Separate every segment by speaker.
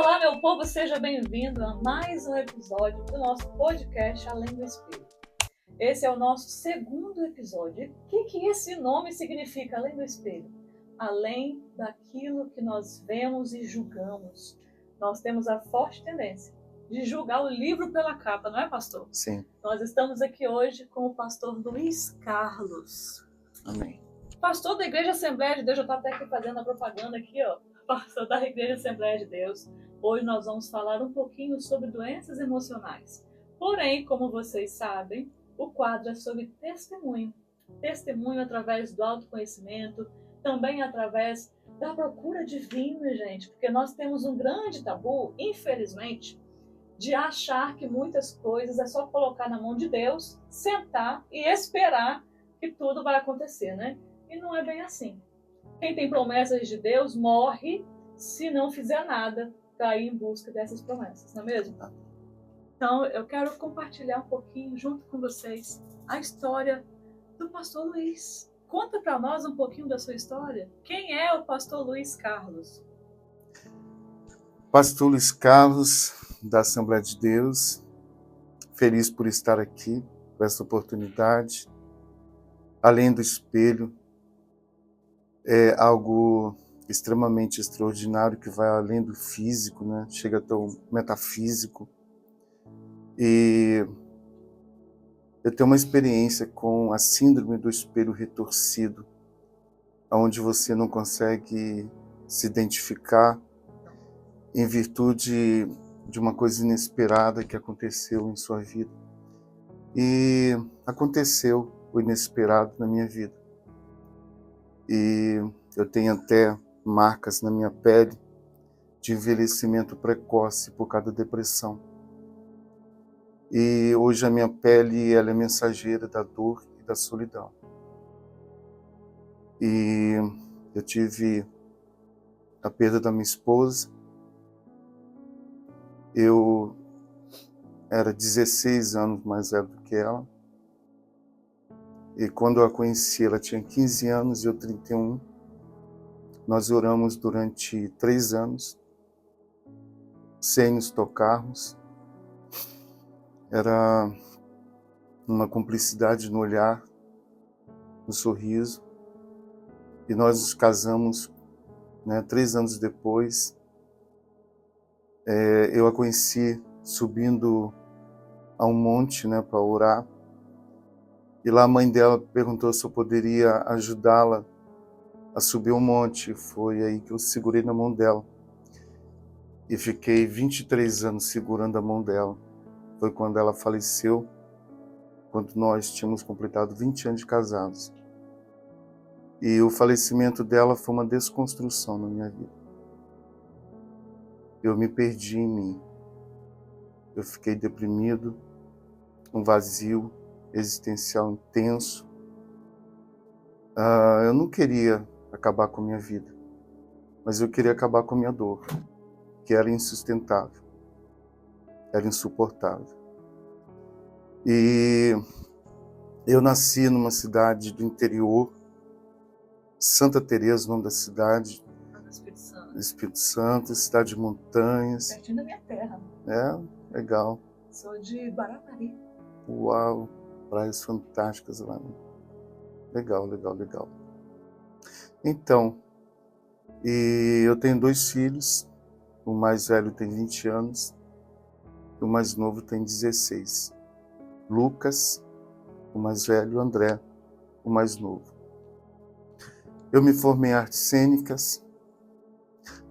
Speaker 1: Olá, meu povo, seja bem-vindo a mais um episódio do nosso podcast Além do Espelho. Esse é o nosso segundo episódio. O que esse nome significa, Além do Espelho? Além daquilo que nós vemos e julgamos. Nós temos a forte tendência de julgar o livro pela capa, não é, pastor?
Speaker 2: Sim.
Speaker 1: Nós estamos aqui hoje com o pastor Luiz Carlos.
Speaker 2: Amém.
Speaker 1: Pastor da Igreja Assembleia de Deus, eu estou até aqui fazendo a propaganda aqui, ó. Pastor da Igreja Assembleia de Deus. Hoje nós vamos falar um pouquinho sobre doenças emocionais. Porém, como vocês sabem, o quadro é sobre testemunho. Testemunho através do autoconhecimento, também através da procura divina, gente. Porque nós temos um grande tabu, infelizmente, de achar que muitas coisas é só colocar na mão de Deus, sentar e esperar que tudo vai acontecer, né? E não é bem assim. Quem tem promessas de Deus morre se não fizer nada para ir em busca dessas promessas, não é mesmo? Então, eu quero compartilhar um pouquinho junto com vocês a história do pastor Luiz. Conta para nós um pouquinho da sua história. Quem é o pastor Luiz Carlos?
Speaker 2: Pastor Luiz Carlos, da Assembleia de Deus, feliz por estar aqui, por essa oportunidade. Além do Espelho, é algo extremamente extraordinário que vai além do físico, né? Chega até o metafísico. E eu tenho uma experiência com a síndrome do espelho retorcido, onde você não consegue se identificar em virtude de uma coisa inesperada que aconteceu em sua vida. E aconteceu o inesperado na minha vida. E eu tenho até marcas na minha pele de envelhecimento precoce por causa da depressão. E hoje a minha pele ela é mensageira da dor e da solidão. E eu tive a perda da minha esposa. Eu era 16 anos mais velho do que ela. E quando eu a conheci, ela tinha 15 anos e eu 31. Nós oramos durante 3 anos, sem nos tocarmos. Era uma cumplicidade no olhar, no sorriso. E nós nos casamos, 3 anos depois. Eu a conheci subindo a um monte, para orar. E lá a mãe dela perguntou se eu poderia ajudá-la a subir o monte. Foi aí que eu segurei na mão dela. E fiquei 23 anos segurando a mão dela. Foi quando ela faleceu, quando nós tínhamos completado 20 anos de casados. E o falecimento dela foi uma desconstrução na minha vida. Eu me perdi em mim. Eu fiquei deprimido, um vazio existencial intenso. Eu não queria acabar com a minha vida, mas eu queria acabar com a minha dor, que era insustentável, era insuportável. E eu nasci numa cidade do interior, Santa Teresa, o nome da cidade, Espírito Santo, cidade de montanhas.
Speaker 1: Pertinho da minha terra.
Speaker 2: É, legal.
Speaker 1: Sou de Guarapari.
Speaker 2: Uau, praias fantásticas lá. Legal. Então, e eu tenho 2 filhos, o mais velho tem 20 anos, e o mais novo tem 16. Lucas, o mais velho, André, o mais novo. Eu me formei em artes cênicas,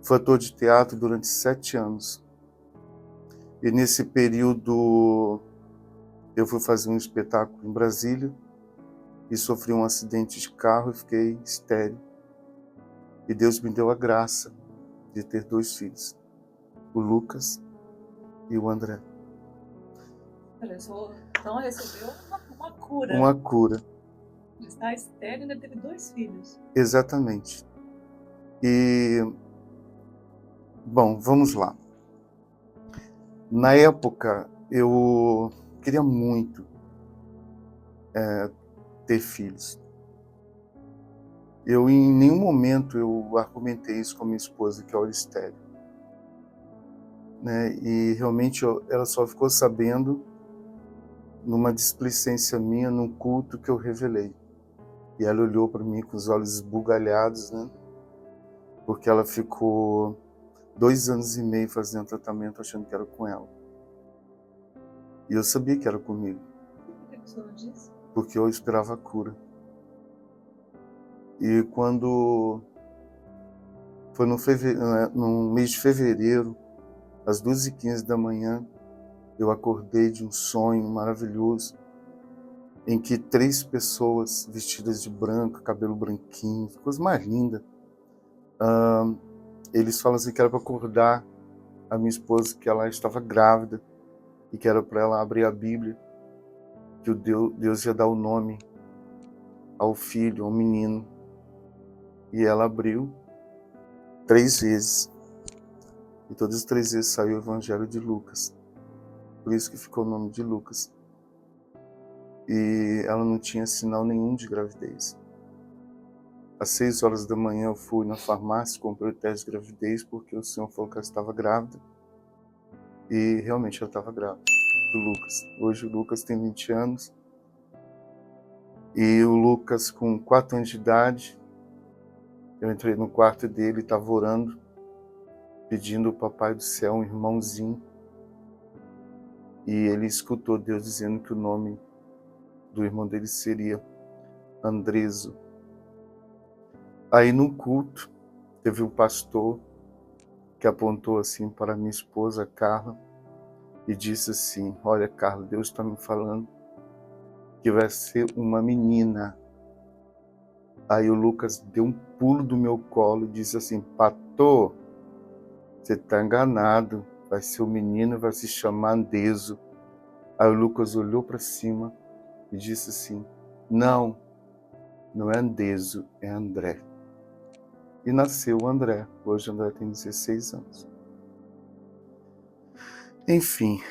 Speaker 2: fui ator de teatro durante 7 anos. E nesse período eu fui fazer um espetáculo em Brasília e sofri um acidente de carro e fiquei estéril. E Deus me deu a graça de ter 2 filhos, o Lucas e o André.
Speaker 1: Então recebeu uma cura.
Speaker 2: Uma cura.
Speaker 1: De estar estéril e ainda teve 2 filhos.
Speaker 2: Exatamente. E, bom, vamos lá. Na época, eu queria muito ter filhos. Em nenhum momento eu argumentei isso com a minha esposa, que eu era estéril. né? E realmente ela só ficou sabendo numa displicência minha, num culto que eu revelei. E ela olhou para mim com os olhos esbugalhados, né? Porque ela ficou 2 anos e meio fazendo tratamento achando que era com ela. E eu sabia que era comigo.
Speaker 1: Por que você não disse?
Speaker 2: Porque eu esperava a cura. E quando foi no mês de fevereiro, às 2h15 da manhã, eu acordei de um sonho maravilhoso, em que 3 pessoas vestidas de branco, cabelo branquinho, coisa mais linda, eles falam assim que era para acordar a minha esposa, que ela estava grávida, e que era para ela abrir a Bíblia, que Deus ia dar o nome ao filho, ao menino. E ela abriu 3 vezes. E todas as 3 vezes saiu o Evangelho de Lucas. Por isso que ficou o nome de Lucas. E ela não tinha sinal nenhum de gravidez. Às 6 horas da manhã eu fui na farmácia, comprei o teste de gravidez, porque o senhor falou que ela estava grávida. E realmente ela estava grávida, do Lucas. Hoje o Lucas tem 20 anos. E o Lucas, com 4 anos de idade, eu entrei no quarto dele, estava orando, pedindo ao Papai do Céu um irmãozinho. E ele escutou Deus dizendo que o nome do irmão dele seria Andreso. Aí no culto, teve um pastor que apontou assim para minha esposa, Carla, e disse assim: olha, Carla, Deus está me falando que vai ser uma menina. Aí o Lucas deu um pulo do meu colo e disse assim: pastor, você está enganado, vai ser um menino e vai se chamar Andeso. Aí o Lucas olhou para cima e disse assim: não é Andeso, é André. E nasceu o André. Hoje o André tem 16 anos. Enfim,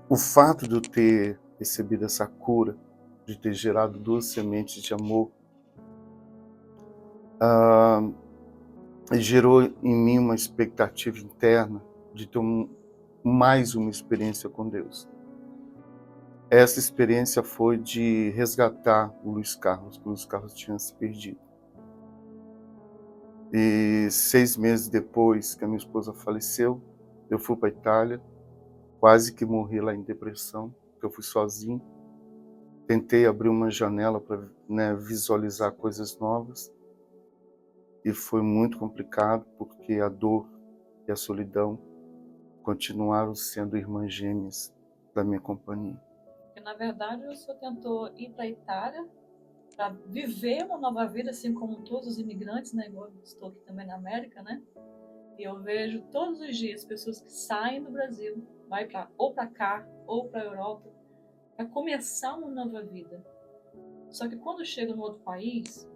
Speaker 2: o fato de eu ter recebido essa cura, de ter gerado 2 sementes de amor, gerou em mim uma expectativa interna de ter mais uma experiência com Deus. Essa experiência foi de resgatar o Luiz Carlos, que o Luiz Carlos tinha se perdido. E 6 meses depois que a minha esposa faleceu, eu fui para a Itália, quase que morri lá em depressão, porque eu fui sozinho. Tentei abrir uma janela para, né, visualizar coisas novas, e foi muito complicado, porque a dor e a solidão continuaram sendo irmãs gêmeas da minha companhia.
Speaker 1: Porque, na verdade, o senhor tentou ir para a Itália para viver uma nova vida, assim como todos os imigrantes, né? Igual eu estou aqui também na América, né? E eu vejo todos os dias pessoas que saem do Brasil, vai ou para cá ou para a Europa, para começar uma nova vida. Só que quando chega no outro país,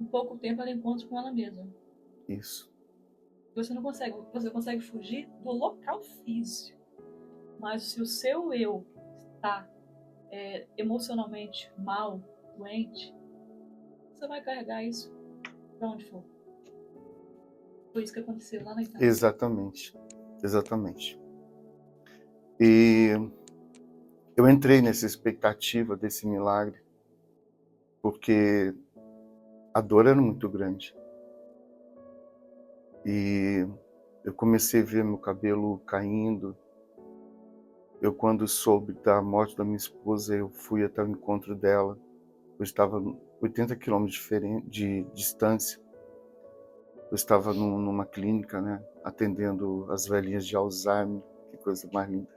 Speaker 1: em pouco tempo ela encontra com ela mesma.
Speaker 2: Isso.
Speaker 1: Você consegue fugir do local físico, mas se o seu eu está emocionalmente mal, doente, você vai carregar isso para onde for. Foi isso que aconteceu lá na Itália.
Speaker 2: Exatamente. E eu entrei nessa expectativa desse milagre, porque a dor era muito grande. E eu comecei a ver meu cabelo caindo. Eu, quando soube da morte da minha esposa, eu fui até o encontro dela. Eu estava a 80 quilômetros de distância. Eu estava numa clínica, né, atendendo as velhinhas de Alzheimer, que coisa mais linda.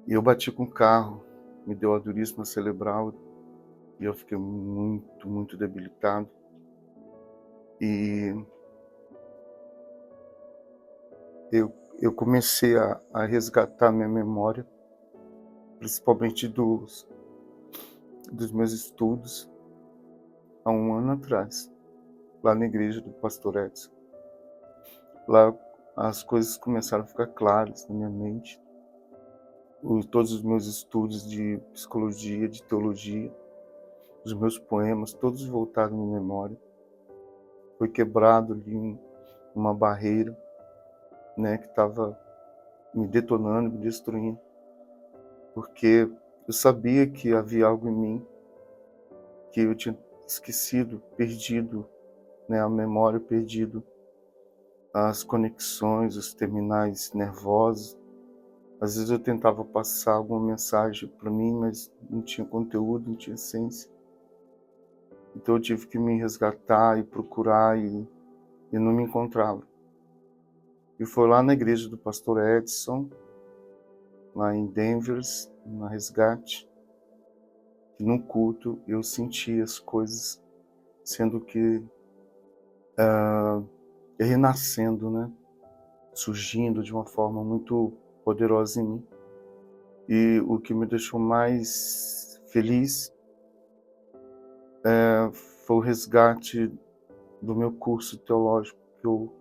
Speaker 2: E eu bati com o carro, me deu aneurisma cerebral, e eu fiquei muito, muito debilitado. E eu comecei a resgatar minha memória, principalmente dos meus estudos, há 1 ano atrás, lá na igreja do pastor Edson. Lá as coisas começaram a ficar claras na minha mente. Todos os meus estudos de psicologia, de teologia, os meus poemas, todos voltaram à minha memória. Foi quebrado ali uma barreira, né, que estava me detonando, me destruindo, porque eu sabia que havia algo em mim que eu tinha esquecido, perdido, né, a memória, perdido as conexões, os terminais nervosos. Às vezes eu tentava passar alguma mensagem para mim, mas não tinha conteúdo, não tinha essência. Então eu tive que me resgatar e procurar e não me encontrava. E foi lá na igreja do pastor Edson, lá em Denver, na Resgate, que no culto eu senti as coisas sendo que renascendo, né? Surgindo de uma forma muito poderosa em mim. E o que me deixou mais feliz foi o resgate do meu curso teológico que eu,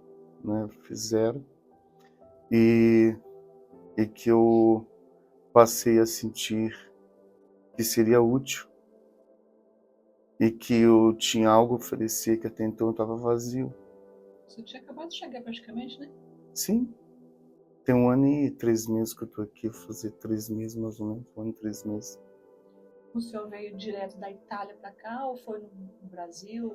Speaker 2: né, fizeram e que eu passei a sentir que seria útil e que eu tinha algo a oferecer que até então eu estava vazio.
Speaker 1: Você tinha acabado de chegar praticamente, né?
Speaker 2: Sim, tem 1 ano e 3 meses que eu estou aqui, vou fazer 3 meses mais ou menos, 1 ano e 3 meses.
Speaker 1: O senhor veio direto da Itália para cá ou foi no Brasil?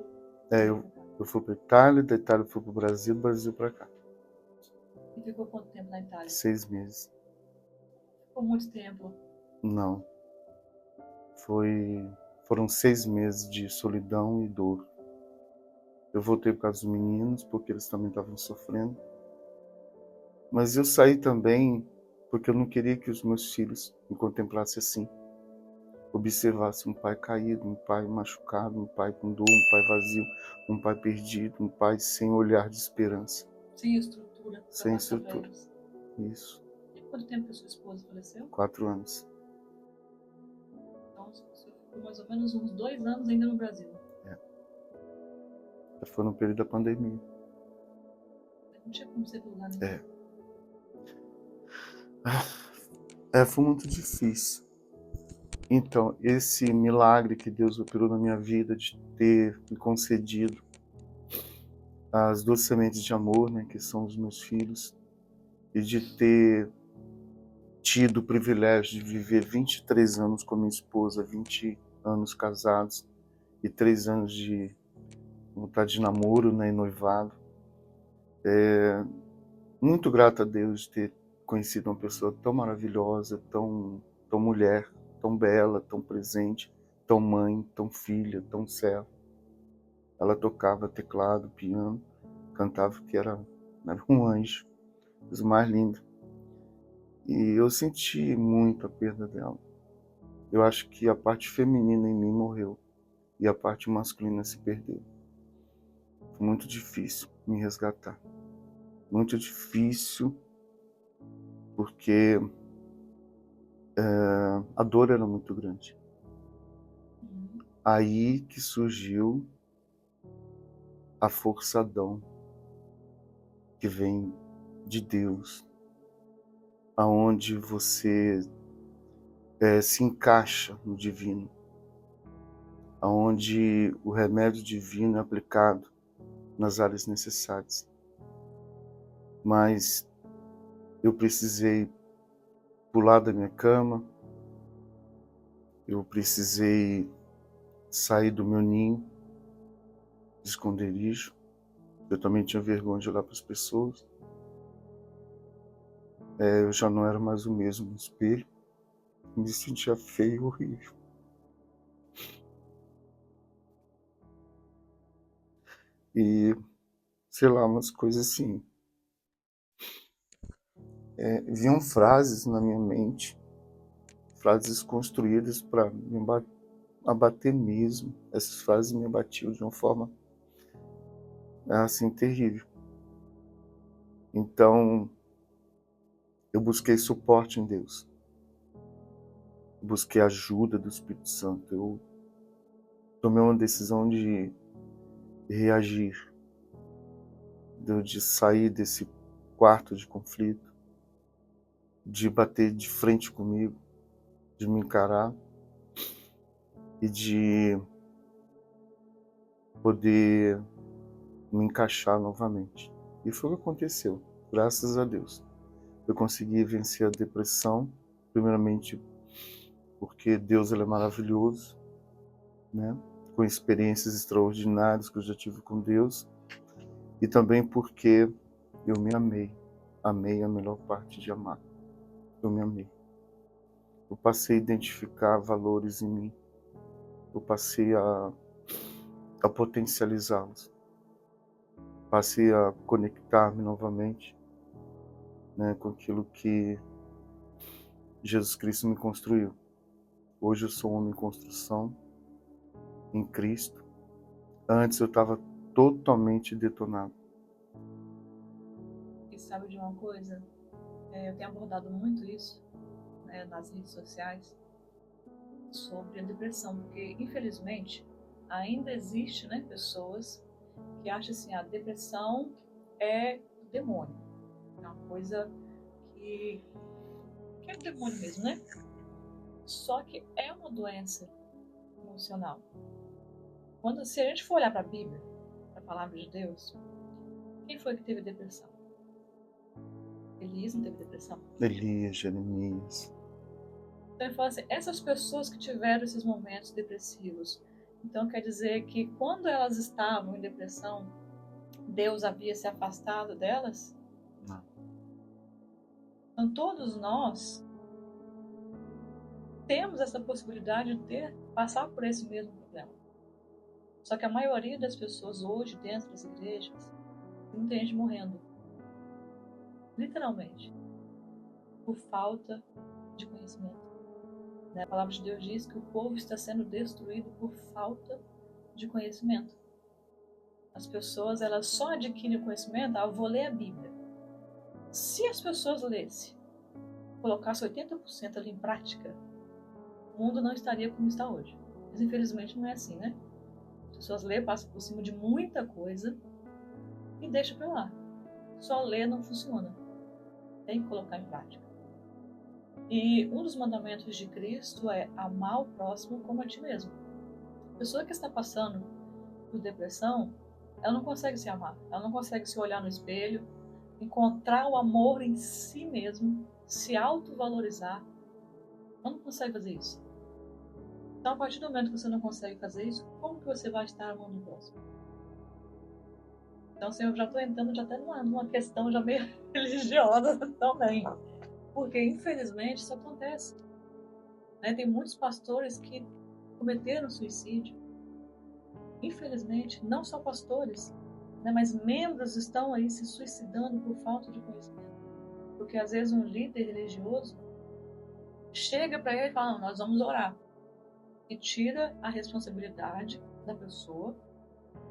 Speaker 2: Eu fui para Itália, da Itália eu fui para o Brasil, do Brasil para cá.
Speaker 1: E ficou quanto tempo na Itália?
Speaker 2: 6 meses.
Speaker 1: Ficou muito tempo.
Speaker 2: Não. Foram 6 meses de solidão e dor. Eu voltei por causa dos meninos, porque eles também estavam sofrendo. Mas eu saí também porque eu não queria que os meus filhos me contemplassem assim. Observassem um pai caído, um pai machucado, um pai com dor, um pai vazio, um pai perdido, um pai sem olhar de esperança.
Speaker 1: Sem estrutura.
Speaker 2: Sem estrutura. Isso.
Speaker 1: E quanto tempo que a sua esposa faleceu?
Speaker 2: 4 anos.
Speaker 1: Então, você ficou mais ou menos uns 2 anos ainda no Brasil.
Speaker 2: Foi no período da pandemia.
Speaker 1: Não tinha como você voltar, né?
Speaker 2: Foi muito difícil. Então, esse milagre que Deus operou na minha vida de ter me concedido as 2 sementes de amor, né, que são os meus filhos, e de ter tido o privilégio de viver 23 anos com a minha esposa, 20 anos casados e 3 anos de vontade de namoro, né, e noivado. Muito grato a Deus de ter conhecido uma pessoa tão maravilhosa, tão mulher, tão bela, tão presente, tão mãe, tão filha, tão serva. Ela tocava teclado, piano, cantava que era um anjo, coisa mais linda. E eu senti muito a perda dela. Eu acho que a parte feminina em mim morreu e a parte masculina se perdeu. Foi muito difícil me resgatar. Muito difícil porque a dor era muito grande. Aí que surgiu a força Adão, que vem de Deus, aonde você se encaixa no divino, aonde o remédio divino é aplicado nas áreas necessárias. Mas eu precisei pular da minha cama, eu precisei sair do meu ninho de esconderijo. Eu também tinha vergonha de olhar para as pessoas. Eu já não era mais o mesmo no espelho. Me sentia feio e horrível. E, sei lá, umas coisas assim. Vinham frases na minha mente, frases construídas para me abater mesmo. Essas frases me abatiam de uma forma assim terrível. Então, eu busquei suporte em Deus. Busquei ajuda do Espírito Santo. Eu tomei uma decisão de reagir, de sair desse quarto de conflito, de bater de frente comigo, de me encarar e de poder me encaixar novamente. E foi o que aconteceu, graças a Deus. Eu consegui vencer a depressão, primeiramente porque Deus ele é maravilhoso, né? Com experiências extraordinárias que eu já tive com Deus, e também porque eu me amei. Amei a melhor parte de amar. Eu me amei. Eu passei a identificar valores em mim. Eu passei a potencializá-los. Passei a conectar-me novamente, né, com aquilo que Jesus Cristo me construiu. Hoje eu sou um homem em construção, em Cristo. Antes eu estava totalmente detonado.
Speaker 1: E sabe de uma coisa? Eu tenho abordado muito isso, né, nas redes sociais, sobre a depressão, porque infelizmente ainda existe, né, pessoas que acham assim, a depressão é do demônio, é uma coisa que é do demônio mesmo, né? Só que é uma doença emocional. Se a gente for olhar para a Bíblia, para a palavra de Deus, quem foi que teve depressão? Elias não teve depressão.
Speaker 2: Elias, Jeremias.
Speaker 1: Então ele fala assim, essas pessoas que tiveram esses momentos depressivos, então quer dizer que quando elas estavam em depressão, Deus havia se afastado delas?
Speaker 2: Não.
Speaker 1: Então todos nós temos essa possibilidade de passar por esse mesmo problema. Só que a maioria das pessoas hoje dentro das igrejas, tem muita gente morrendo. Literalmente. Por falta de conhecimento. A palavra de Deus diz que o povo está sendo destruído por falta de conhecimento. As pessoas elas só adquirem conhecimento, eu vou ler a Bíblia. Se as pessoas lessem, colocassem 80% ali em prática, o mundo não estaria como está hoje. Mas infelizmente não é assim, né? As pessoas lêem, passam por cima de muita coisa e deixam para lá. Só ler não funciona. Tem que colocar em prática. E um dos mandamentos de Cristo é amar o próximo como a ti mesmo. A pessoa que está passando por depressão, ela não consegue se amar, ela não consegue se olhar no espelho, encontrar o amor em si mesmo, se autovalorizar. Ela não consegue fazer isso. Então, a partir do momento que você não consegue fazer isso, como que você vai estar amando o próximo? Então, assim, eu já estou entrando até numa questão já meio religiosa também. Porque, infelizmente, isso acontece. Né? Tem muitos pastores que cometeram suicídio. Infelizmente, não só pastores, né, mas membros estão aí se suicidando por falta de conhecimento. Porque às vezes um líder religioso chega para ele e fala, nós vamos orar. E tira a responsabilidade da pessoa,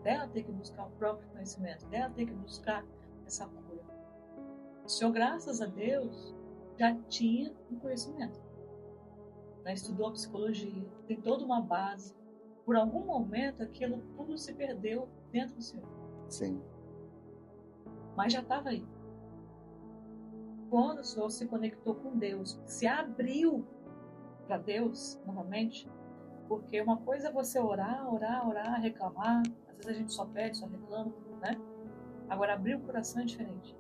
Speaker 1: dela ter que buscar o próprio conhecimento, dela ter que buscar essa cura. O Senhor, graças a Deus, já tinha um conhecimento. Né? Estudou psicologia, tem toda uma base. Por algum momento, aquilo tudo se perdeu dentro do Senhor.
Speaker 2: Sim.
Speaker 1: Mas já estava aí. Quando o Senhor se conectou com Deus, se abriu para Deus novamente, porque uma coisa é você orar, orar, orar, reclamar, às vezes a gente só pede, só reclama, né? Agora, abrir o coração é diferente.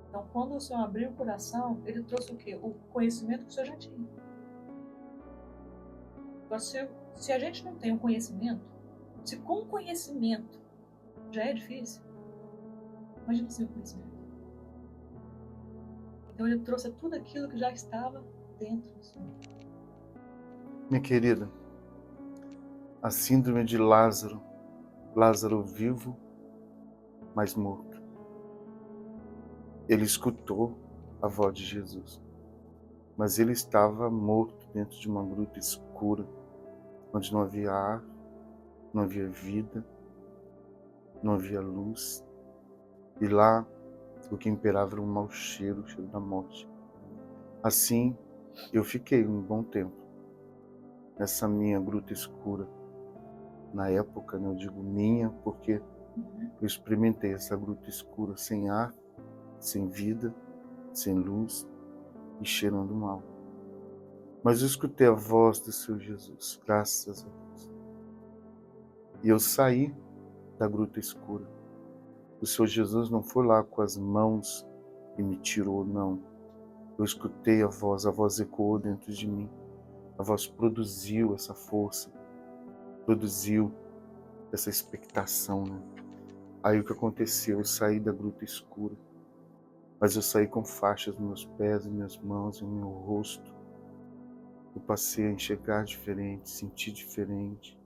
Speaker 1: Então, quando o Senhor abriu o coração, Ele trouxe o quê? O conhecimento que o Senhor já tinha. Agora, se a gente não tem o conhecimento, se com conhecimento já é difícil, imagina sem o conhecimento. Então, Ele trouxe tudo aquilo que já estava dentro do Senhor.
Speaker 2: Minha querida, a síndrome de Lázaro, Lázaro vivo, mas morto. Ele escutou a voz de Jesus, mas ele estava morto dentro de uma gruta escura, onde não havia ar, não havia vida, não havia luz. E lá o que imperava era um mau cheiro, o cheiro da morte. Assim, eu fiquei um bom tempo nessa minha gruta escura. Na época, né, eu digo minha, porque eu experimentei essa gruta escura sem ar, sem vida, sem luz e cheirando mal. Mas eu escutei a voz do Senhor Jesus, graças a Deus. E eu saí da gruta escura. O Senhor Jesus não foi lá com as mãos e me tirou, não. Eu escutei a voz ecoou dentro de mim. A voz produziu essa força, produziu essa expectação, né? Aí o que aconteceu? Eu saí da gruta escura, mas eu saí com faixas nos meus pés, em minhas mãos, em meu rosto. Eu passei a enxergar diferente, sentir diferente,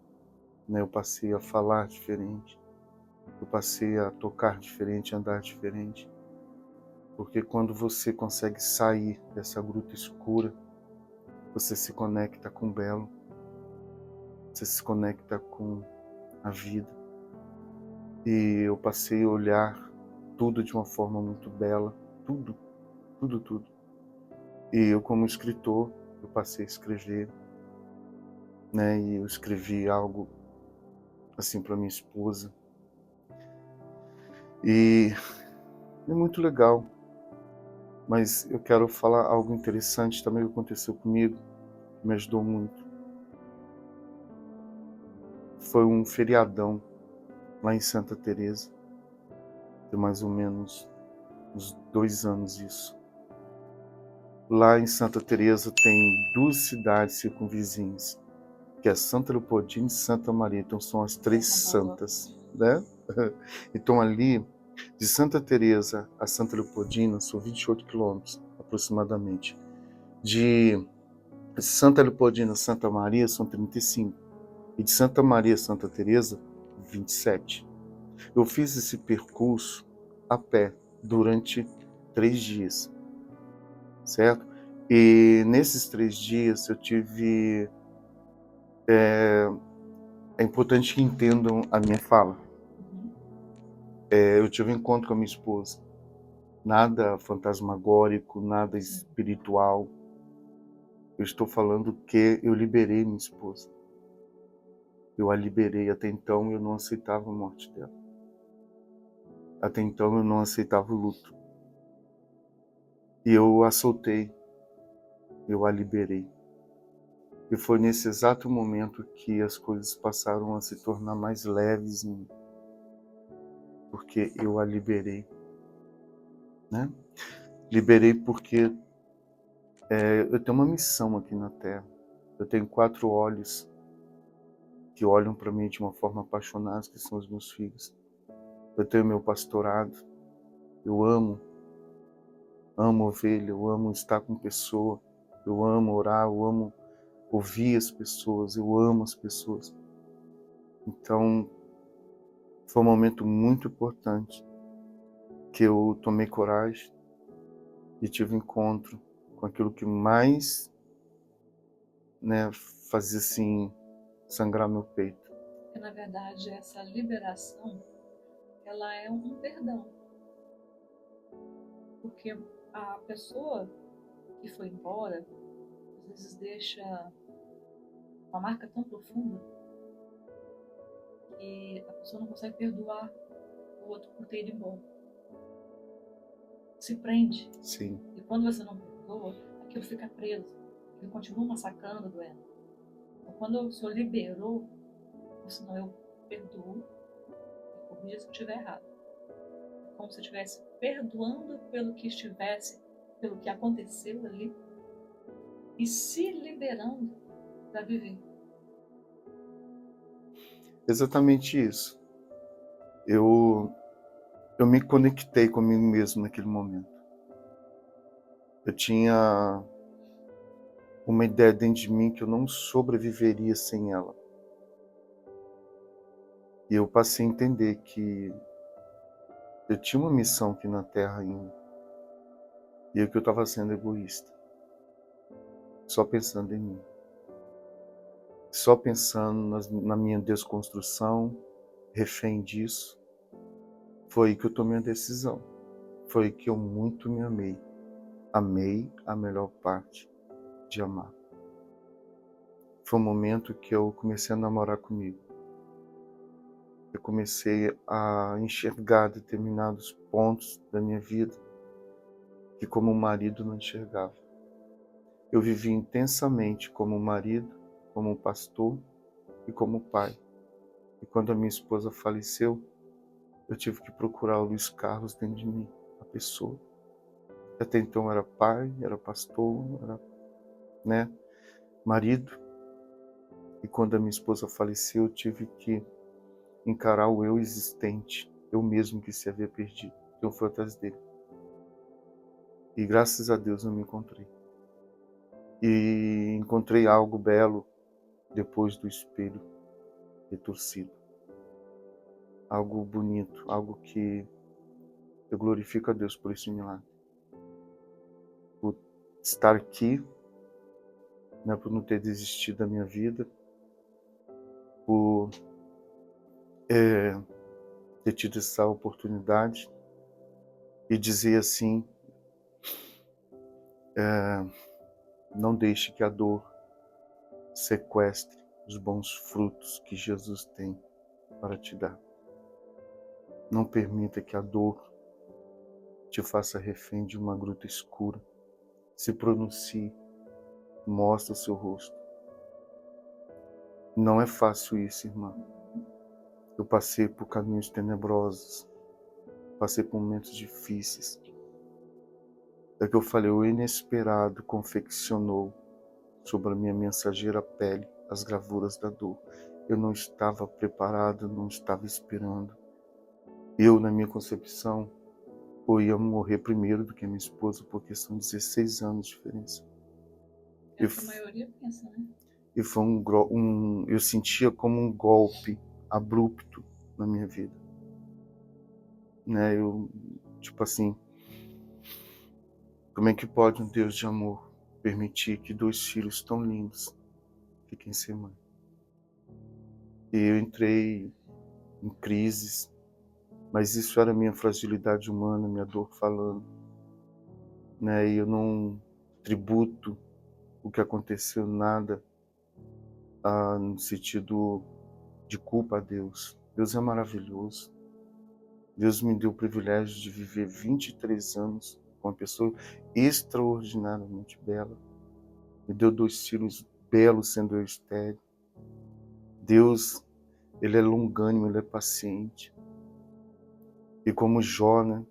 Speaker 2: né? Eu passei a falar diferente, eu passei a tocar diferente, andar diferente. Porque quando você consegue sair dessa gruta escura, você se conecta com o belo, você se conecta com a vida. E eu passei a olhar tudo de uma forma muito bela, tudo, tudo, tudo. E eu, como escritor, eu passei a escrever, né? E eu escrevi algo assim para minha esposa. E é muito legal. Mas eu quero falar algo interessante também que aconteceu comigo, que me ajudou muito. Foi um feriadão lá em Santa Teresa, tem mais ou menos uns 2 anos isso. Lá em Santa Teresa tem 2 cidades circunvizinhas, que é Santa Leopoldina e Santa Maria. Então são as 3 santas, né? Então ali, de Santa Teresa a Santa Leopoldina, são 28 quilômetros aproximadamente. De Santa Leopoldina a Santa Maria são 35. E de Santa Maria a Santa Teresa, 27. Eu fiz esse percurso a pé durante 3 dias, certo? E nesses 3 dias eu tive... É importante que entendam a minha fala. Eu tive um encontro com a minha esposa. Nada fantasmagórico, nada espiritual. Eu estou falando que eu liberei minha esposa. Eu a liberei. Até então eu não aceitava a morte dela. Até então eu não aceitava o luto. E eu a soltei. Eu a liberei. E foi nesse exato momento que as coisas passaram a se tornar mais leves em mim. Porque eu a liberei, né? Liberei porque eu tenho uma missão aqui na Terra. Eu tenho 4 olhos que olham para mim de uma forma apaixonada, que são os meus filhos. Eu tenho meu pastorado. Eu amo ovelha, eu amo estar com pessoa, eu amo orar, eu amo ouvir as pessoas, eu amo as pessoas. Então, foi um momento muito importante que eu tomei coragem e tive encontro com aquilo que mais, né, fazia assim sangrar meu peito.
Speaker 1: Porque, na verdade, essa liberação, ela é um perdão. Porque a pessoa que foi embora, às vezes deixa uma marca tão profunda que a pessoa não consegue perdoar o outro por ter ido embora. Se prende.
Speaker 2: Sim.
Speaker 1: E quando você não perdoa, aquilo fica preso. Ele continua massacrando, doendo. Então, quando o Senhor liberou, senão eu perdoo, e corrija se eu estiver errado. É como se eu estivesse perdoando pelo que estivesse, pelo que aconteceu ali, e se liberando para viver.
Speaker 2: Exatamente isso. Eu me conectei comigo mesmo naquele momento. Eu tinha uma ideia dentro de mim que eu não sobreviveria sem ela. E eu passei a entender que eu tinha uma missão aqui na Terra ainda. E que eu estava sendo egoísta. Só pensando em mim. Só pensando na minha desconstrução, refém disso. Foi aí que eu tomei a decisão. Foi aí que eu muito me amei. Amei a melhor parte de amar. Foi um momento que eu comecei a namorar comigo. Eu comecei a enxergar determinados pontos da minha vida que como marido não enxergava. Eu vivi intensamente como marido, como pastor e como pai. E quando a minha esposa faleceu, eu tive que procurar o Luiz Carlos dentro de mim, a pessoa. Até então era pai, era pastor, era, né, marido. E quando a minha esposa faleceu, eu tive que encarar o eu existente, eu mesmo que se havia perdido. Eu fui atrás dele. E graças a Deus eu me encontrei. E encontrei algo belo depois do espelho retorcido. Algo bonito, algo que eu glorifico a Deus por esse milagre. Por estar aqui, né, por não ter desistido da minha vida, por ter tido essa oportunidade e dizer assim, não deixe que a dor sequestre os bons frutos que Jesus tem para te dar. Não permita que a dor te faça refém de uma gruta escura. Se pronuncie, mostre o seu rosto. Não é fácil isso, irmã. Eu passei por caminhos tenebrosos, passei por momentos difíceis. É que eu falei, o inesperado confeccionou sobre a minha mensageira pele as gravuras da dor. Eu não estava preparado, não estava esperando. Eu, na minha concepção, eu ia morrer primeiro do que a minha esposa, porque são 16 anos de diferença.
Speaker 1: É o que a maioria pensa, né?
Speaker 2: E foi eu sentia como um golpe abrupto na minha vida. Né? Eu, tipo assim, como é que pode um Deus de amor permitir que 2 filhos tão lindos fiquem sem mãe? E eu entrei em crises, mas isso era minha fragilidade humana, minha dor falando. Né? E eu não tributo o que aconteceu nada no sentido de culpa a Deus. Deus é maravilhoso. Deus me deu o privilégio de viver 23 anos com uma pessoa extraordinariamente bela. Me deu 2 filhos belos, sendo eu estéril. Deus, Ele é longânimo, Ele é paciente. E como Jó, né?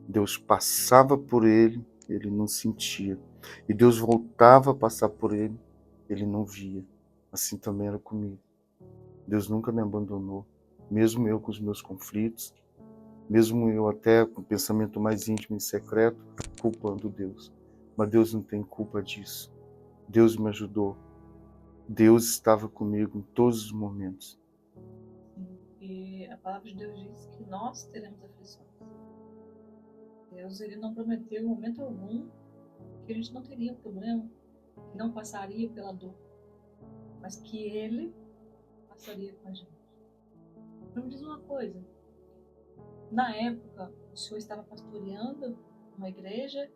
Speaker 2: Deus passava por ele, ele não sentia. E Deus voltava a passar por ele, ele não via. Assim também era comigo. Deus nunca me abandonou. Mesmo eu com os meus conflitos, mesmo eu até com o pensamento mais íntimo e secreto, culpando Deus. Mas Deus não tem culpa disso. Deus me ajudou. Deus estava comigo em todos os momentos.
Speaker 1: E a palavra de Deus diz que nós teremos aflições. Deus, ele não prometeu em momento algum que a gente não teria problema, que não passaria pela dor, mas que ele passaria com a gente. Então me diz uma coisa, na época o senhor estava pastoreando uma igreja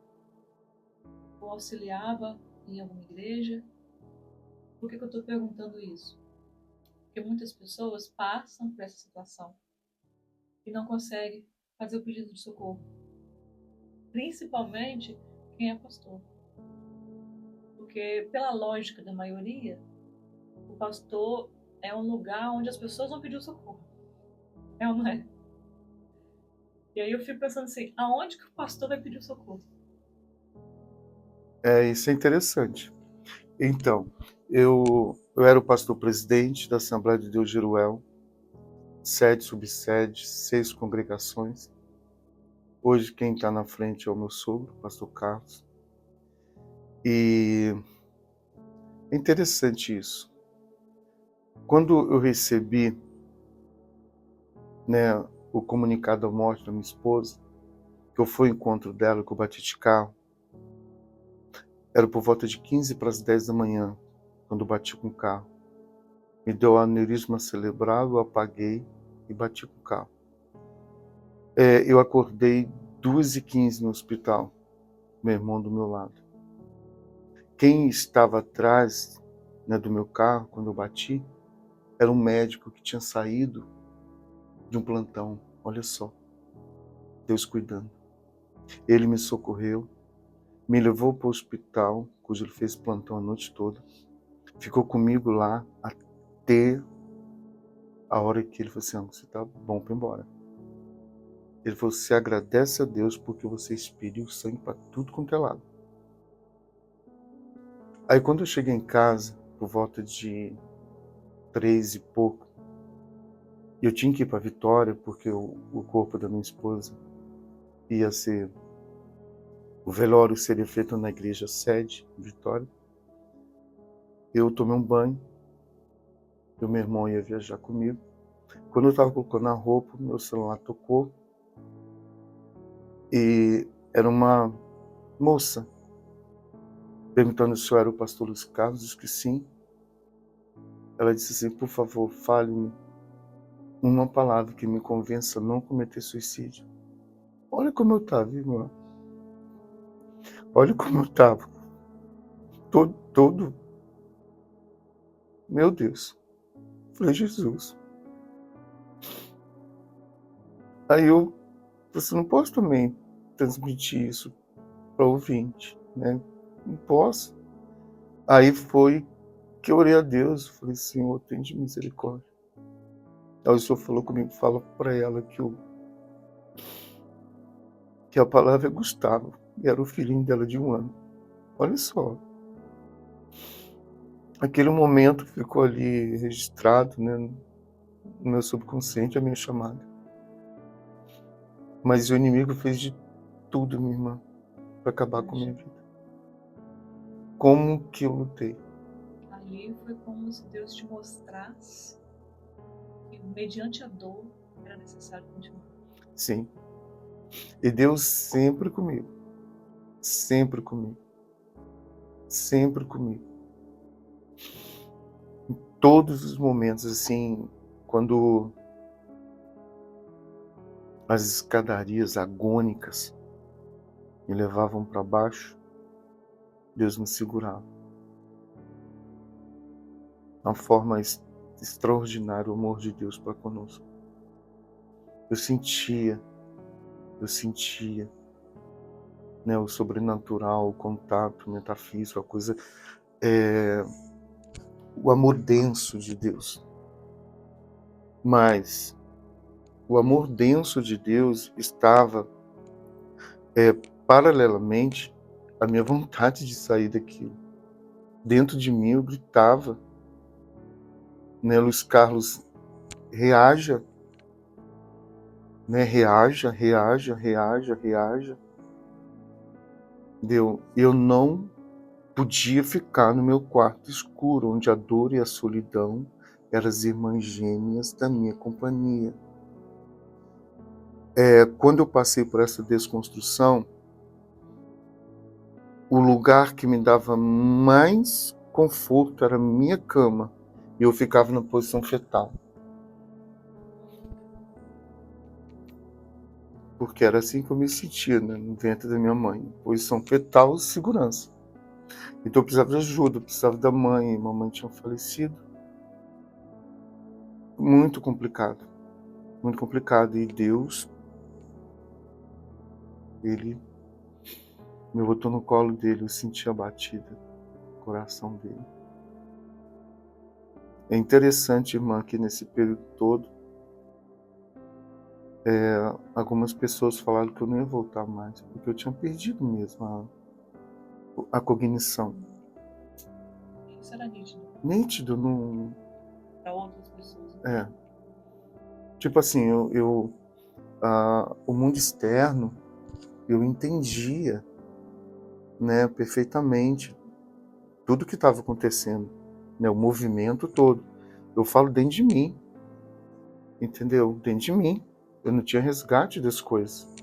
Speaker 1: ou auxiliava em alguma igreja? Por que eu estou perguntando isso? Porque muitas pessoas passam por essa situação e não conseguem fazer o pedido de socorro. Principalmente quem é pastor. Porque, pela lógica da maioria, o pastor é um lugar onde as pessoas vão pedir o socorro. É ou não é? E aí eu fico pensando assim, aonde que o pastor vai pedir o socorro?
Speaker 2: Isso é interessante. Então, eu era o pastor presidente da Assembleia de Deus Jeruel, 7 subsedes, 6 congregações. Hoje quem está na frente é o meu sogro, pastor Carlos. E é interessante isso. Quando eu recebi, né, o comunicado da morte da minha esposa, que eu fui ao encontro dela, que eu bati de carro, era por volta de 15 para as 10 da manhã, quando eu bati com o carro. Me deu aneurisma cerebral, eu apaguei e bati com o carro. Eu acordei 2h15 no hospital, meu irmão do meu lado. Quem estava atrás, né, do meu carro, quando eu bati, era um médico que tinha saído de um plantão. Olha só, Deus cuidando. Ele me socorreu, me levou para o hospital, cujo ele fez plantão a noite toda. Ficou comigo lá até a hora que ele falou assim, você tá bom para ir embora. Ele falou, você agradece a Deus porque você expeliu sangue para tudo quanto é lado. Aí quando eu cheguei em casa, por volta de 3 e pouco, eu tinha que ir para Vitória, porque o corpo da minha esposa ia ser... O velório seria feito na igreja sede, em Vitória. Eu tomei um banho, e o meu irmão ia viajar comigo. Quando eu estava colocando a roupa, meu celular tocou. E era uma moça perguntando se eu era o pastor Luiz Carlos. Disse que sim. Ela disse assim, por favor, fale-me uma palavra que me convença a não cometer suicídio. Olha como eu estava, irmão. Olha como eu estava. Todo. Meu Deus. Falei, Jesus. Aí eu, você não posso também transmitir isso para ouvinte, né? Não posso. Aí foi que eu orei a Deus. Falei, Senhor, tem de misericórdia. Aí o Senhor falou comigo, fala para ela que a palavra é Gustavo. E era o filhinho dela de 1 ano. Olha só. Aquele momento ficou ali registrado, né, no meu subconsciente, a minha chamada. Mas o inimigo fez de tudo, minha irmã, para acabar com a minha vida. Como que eu lutei?
Speaker 1: Ali foi como se Deus te mostrasse que, mediante a dor, era necessário continuar.
Speaker 2: Sim. E Deus sempre comigo. Sempre comigo. Sempre comigo. Em todos os momentos, assim, quando as escadarias agônicas me levavam para baixo, Deus me segurava. Uma forma extraordinária o amor de Deus para conosco. Eu sentia, né, o sobrenatural, o contato metafísico, a coisa, o amor denso de Deus. Mas o amor denso de Deus estava paralelamente à minha vontade de sair daquilo. Dentro de mim eu gritava, né, Luiz Carlos, reaja, né, reaja. Eu não podia ficar no meu quarto escuro, onde a dor e a solidão eram as irmãs gêmeas da minha companhia. Quando eu passei por essa desconstrução, o lugar que me dava mais conforto era a minha cama, e eu ficava na posição fetal. Porque era assim que eu me sentia, né, no ventre da minha mãe, posição fetal e segurança. Então eu precisava de ajuda, eu precisava da mãe, mamãe tinha falecido. Muito complicado, e Deus, Ele me botou no colo dele, eu senti a batida do coração dele. É interessante, irmã, que nesse período todo, algumas pessoas falaram que eu não ia voltar mais, porque eu tinha perdido mesmo a cognição.
Speaker 1: Isso era nítido.
Speaker 2: Nítido, não...
Speaker 1: Para outras pessoas. Né?
Speaker 2: Tipo assim, o mundo externo, eu entendia, né, perfeitamente tudo que estava acontecendo, né, o movimento todo. Eu falo dentro de mim, entendeu? Dentro de mim. Eu não tinha resgate das coisas.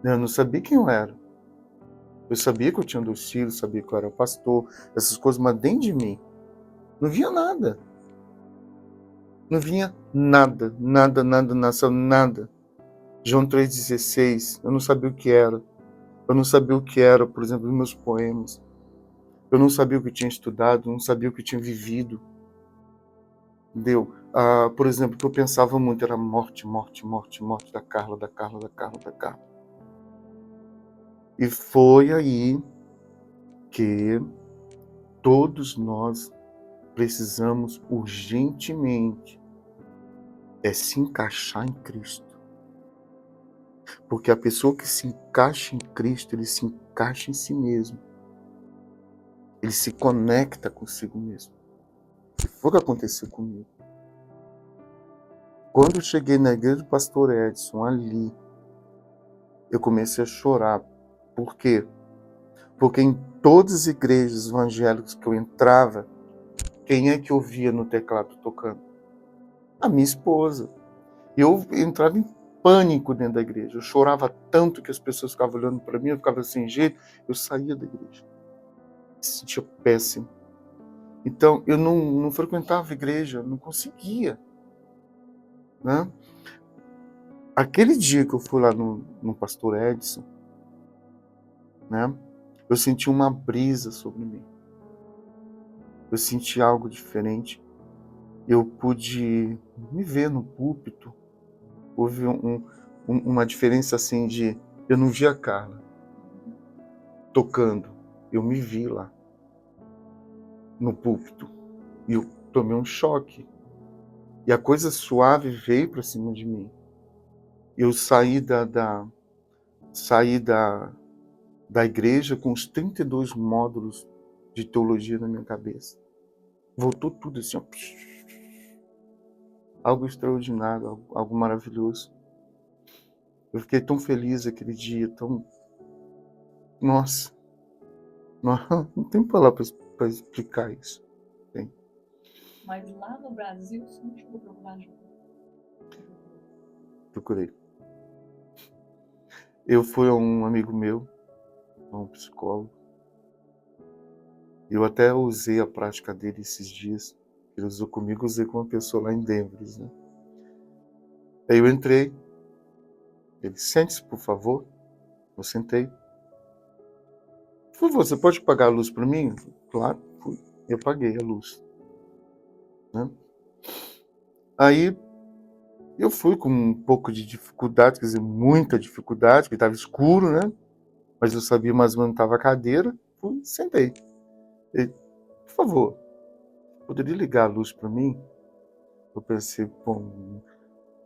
Speaker 2: Eu não sabia quem eu era. Eu sabia que eu tinha 2 filhos, sabia que eu era pastor, essas coisas, mas dentro de mim não vinha nada. Não vinha nada. João 3,16, eu não sabia o que era. Eu não sabia o que era, por exemplo, os meus poemas. Eu não sabia o que eu tinha estudado, não sabia o que eu tinha vivido. Entendeu? Por exemplo, o que eu pensava muito era morte da Carla. E foi aí que todos nós precisamos urgentemente se encaixar em Cristo. Porque a pessoa que se encaixa em Cristo, ele se encaixa em si mesmo. Ele se conecta consigo mesmo. Foi o que aconteceu comigo. Quando eu cheguei na igreja do pastor Edson, ali, eu comecei a chorar. Por quê? Porque em todas as igrejas evangélicas que eu entrava, quem é que eu via no teclado tocando? A minha esposa. Eu entrava em pânico dentro da igreja. Eu chorava tanto que as pessoas ficavam olhando para mim, eu ficava sem jeito, eu saía da igreja. Me sentia péssimo. Então, eu não frequentava a igreja, não conseguia. Né? Aquele dia que eu fui lá no pastor Edson, né, eu senti uma brisa sobre mim. Eu senti algo diferente. Eu pude me ver no púlpito. Houve uma diferença assim de... Eu não via a Carla tocando. Eu me vi lá, no púlpito. E eu tomei um choque. E a coisa suave veio para cima de mim. Eu saí da igreja com os 32 módulos de teologia na minha cabeça. Voltou tudo assim, ó. Algo extraordinário, algo maravilhoso. Eu fiquei tão feliz aquele dia, tão... Nossa, não tem palavras para explicar isso. Tem.
Speaker 1: Mas lá no Brasil, você não chegou a procurar ajuda?
Speaker 2: Procurei. Eu fui a um amigo meu, a um psicólogo. Eu até usei a prática dele esses dias. Ele usou comigo, usei com uma pessoa lá em Denver, né? Aí eu entrei. Ele, sente-se, por favor. Eu sentei. Por favor, você pode pagar a luz para mim? Claro, fui. Eu paguei a luz. Né? Aí eu fui com um pouco de dificuldade, quer dizer, muita dificuldade, porque estava escuro, né? Mas eu sabia mais ou menos onde estava a cadeira. Fui, sentei. Ele, por favor, poderia ligar a luz para mim? Eu pensei, pô,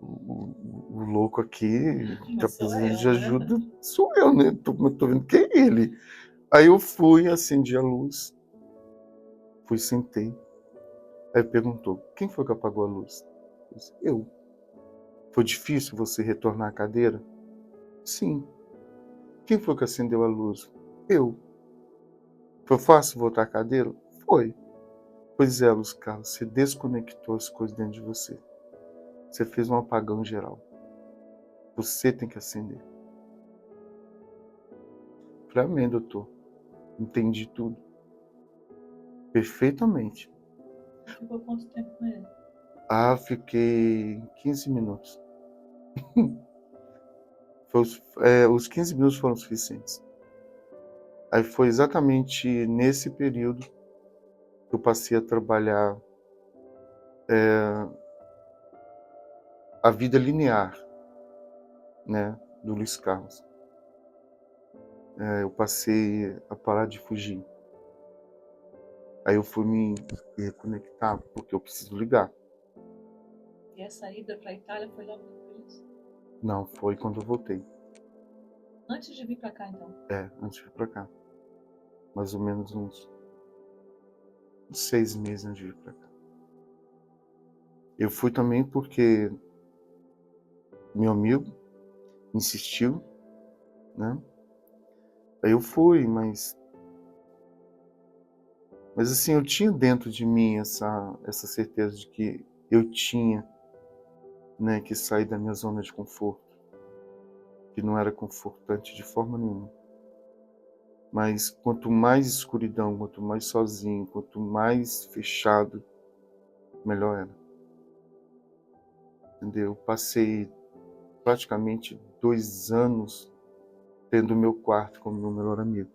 Speaker 2: o louco aqui
Speaker 1: Não
Speaker 2: tá
Speaker 1: sou
Speaker 2: precisando
Speaker 1: eu,
Speaker 2: de
Speaker 1: né?
Speaker 2: ajuda, sou eu, né? Tô vendo que é ele. Aí eu fui, acendi a luz, fui, sentei. Aí perguntou, quem foi que apagou a luz? Eu disse, eu. Foi difícil você retornar à cadeira? Sim. Quem foi que acendeu a luz? Eu. Foi fácil voltar à cadeira? Foi. Pois é, Luz Carlos, você desconectou as coisas dentro de você. Você fez um apagão geral. Você tem que acender. Falei, amém, doutor. Entendi tudo. Perfeitamente.
Speaker 1: Ficou quanto tempo com ele?
Speaker 2: Ah, fiquei 15 minutos. Os 15 minutos foram suficientes. Aí foi exatamente nesse período que eu passei a trabalhar a vida linear, né, do Luiz Carlos. Eu passei a parar de fugir. Aí eu fui me reconectar, porque eu preciso ligar.
Speaker 1: E essa ida para a Itália foi logo depois disso?
Speaker 2: Não, foi quando eu voltei.
Speaker 1: Antes de vir para cá, então?
Speaker 2: Antes de vir pra cá. Mais ou menos uns 6 meses antes de vir pra cá. Eu fui também porque meu amigo insistiu, né? Aí eu fui, mas assim, eu tinha dentro de mim essa certeza de que eu tinha, né, que sair da minha zona de conforto, que não era confortante de forma nenhuma. Mas quanto mais escuridão, quanto mais sozinho, quanto mais fechado, melhor era. Entendeu? Eu passei praticamente 2 anos tendo o meu quarto como meu melhor amigo.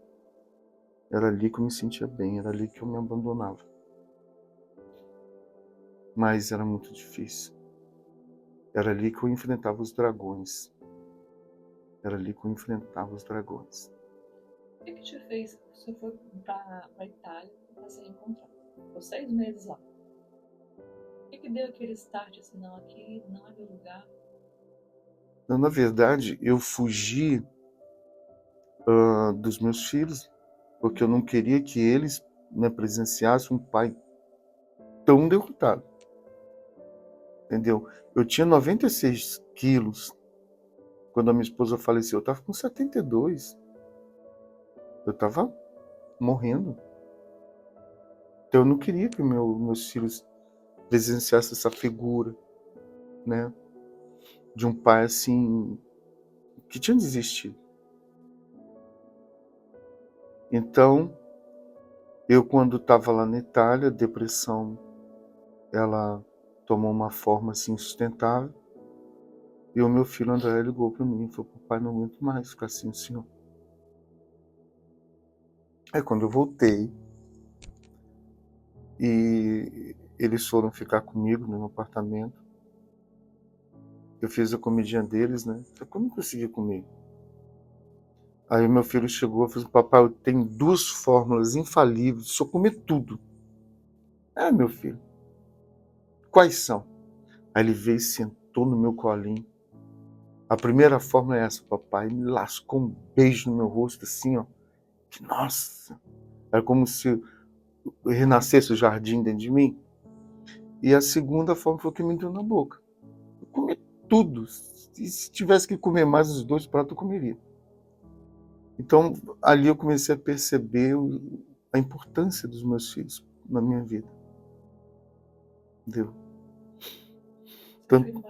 Speaker 2: Era ali que eu me sentia bem, era ali que eu me abandonava. Mas era muito difícil. Era ali que eu enfrentava os dragões. Era ali que eu enfrentava os dragões.
Speaker 1: O que te fez? Você foi para a Itália para se reencontrar. Ficou 6 meses lá. O que deu aquele start assim, não, aqui não é meu lugar?
Speaker 2: Na verdade, eu fugi dos meus filhos, porque eu não queria que eles, né, presenciassem um pai tão derrotado. Entendeu? Eu tinha 96 quilos quando a minha esposa faleceu. Eu estava com 72. Eu estava morrendo. Então eu não queria que meus filhos presenciassem essa figura, né, de um pai assim, que tinha desistido. Então, eu quando estava lá na Itália, a depressão, ela tomou uma forma assim insustentável. E o meu filho André ligou para mim e falou: papai, não aguento mais ficar assim, senhor. Aí quando eu voltei, e eles foram ficar comigo no apartamento, eu fiz a comidinha deles, né? Eu como consegui comer? Aí meu filho chegou e falou: papai, eu tenho 2 fórmulas infalíveis, só comer tudo. Meu filho, quais são? Aí ele veio e sentou no meu colinho. A primeira fórmula é essa, papai. Me lascou um beijo no meu rosto, assim, ó. Que, nossa! Era como se renascesse o jardim dentro de mim. E a segunda fórmula foi o que me deu na boca. Eu comi tudo. E se tivesse que comer mais os 2 pratos, eu comeria. Então, ali eu comecei a perceber a importância dos meus filhos na minha vida. Entendeu? Tanto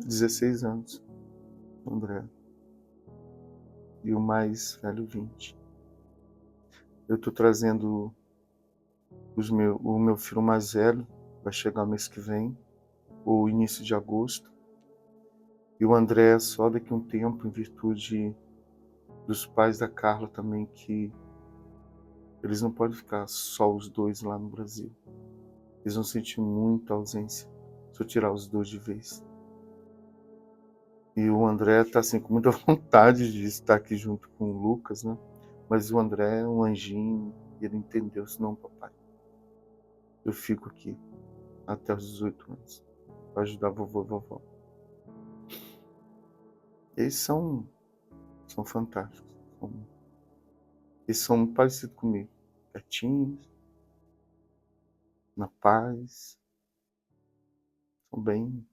Speaker 2: 16 anos, André. E o mais velho, 20. Eu estou trazendo o meu filho mais velho, vai chegar mês que vem, ou início de agosto. E o André só daqui a um tempo, em virtude dos pais da Carla também, que eles não podem ficar só os 2 lá no Brasil. Eles vão sentir muita ausência se eu tirar os 2 de vez. E o André está assim, com muita vontade de estar aqui junto com o Lucas, né? Mas o André é um anjinho e ele entendeu, senão, papai, eu fico aqui até os 18 anos para ajudar vovô e vovó. Eles são fantásticos. Eles são muito parecidos comigo. Quietinhos, na paz. São bem.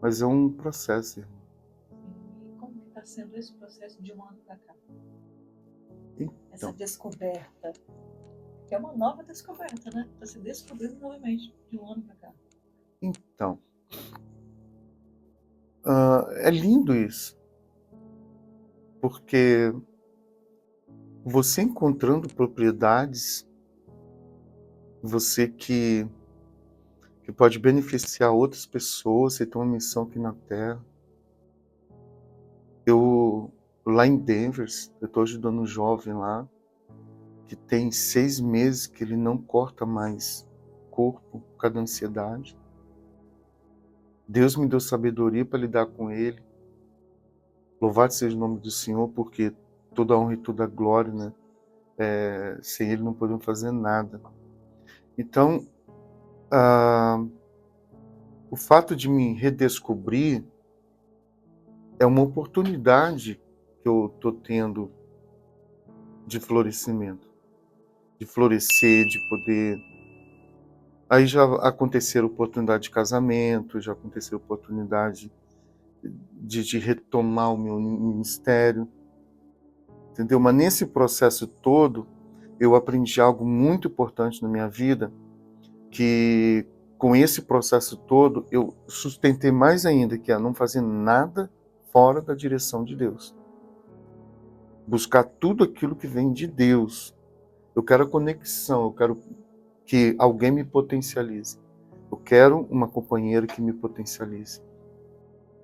Speaker 2: Mas é um processo, irmão.
Speaker 1: E como que está sendo esse processo de um ano para cá?
Speaker 2: Então,
Speaker 1: Essa descoberta. Que é uma nova descoberta, né? Está se descobrindo novamente de um ano para cá.
Speaker 2: Então, é lindo isso. Porque você encontrando propriedades, você que pode beneficiar outras pessoas, você tem uma missão aqui na Terra. Eu, lá em Denver, eu estou ajudando um jovem lá, que tem 6 meses que ele não corta mais corpo por causa da ansiedade. Deus me deu sabedoria para lidar com ele. Louvado seja o nome do Senhor, porque toda a honra e toda a glória, né? Sem ele não podemos fazer nada. Então, o fato de me redescobrir é uma oportunidade que eu estou tendo de florescimento, de florescer, de poder. Aí já aconteceram oportunidade de casamento, já aconteceu oportunidade de retomar o meu ministério, entendeu? Mas nesse processo todo, eu aprendi algo muito importante na minha vida, que com esse processo todo, eu sustentei mais ainda, que é não fazer nada fora da direção de Deus. Buscar tudo aquilo que vem de Deus. Eu quero a conexão, eu quero que alguém me potencialize. Eu quero uma companheira que me potencialize.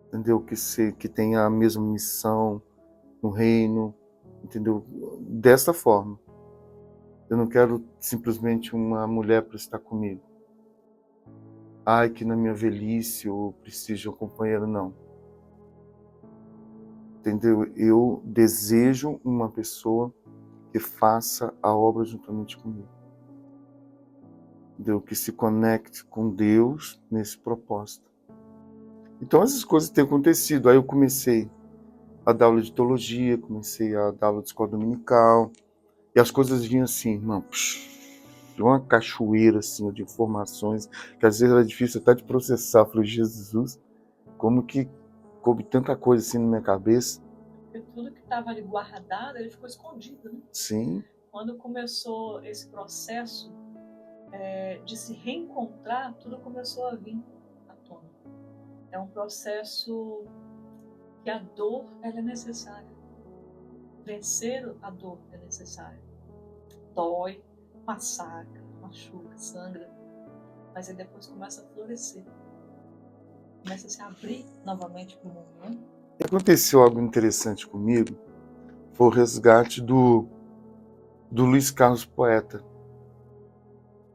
Speaker 2: Entendeu? Que tenha a mesma missão no reino, entendeu? Dessa forma. Eu não quero simplesmente uma mulher para estar comigo. Ai, que na minha velhice eu preciso de um companheiro, não. Entendeu? Eu desejo uma pessoa que faça a obra juntamente comigo. Entendeu? Que se conecte com Deus nesse propósito. Então essas coisas têm acontecido. Aí eu comecei a dar aula de teologia, comecei a dar aula de escola dominical, e as coisas vinham assim, irmão, uma cachoeira assim, de informações, que às vezes era difícil até de processar. Eu falei, Jesus, como que coube tanta coisa assim na minha cabeça?
Speaker 1: Porque tudo que estava ali guardado, ele ficou escondido, né?
Speaker 2: Sim.
Speaker 1: Quando começou esse processo de se reencontrar, tudo começou a vir à tona. É um processo que a dor ela é necessária. Vencer a dor é necessário. Dói, massacra, machuca, sangra, mas aí depois começa a florescer. Começa a se abrir novamente para o mundo, né?
Speaker 2: Aconteceu algo interessante comigo, foi o resgate do Luiz Carlos Poeta,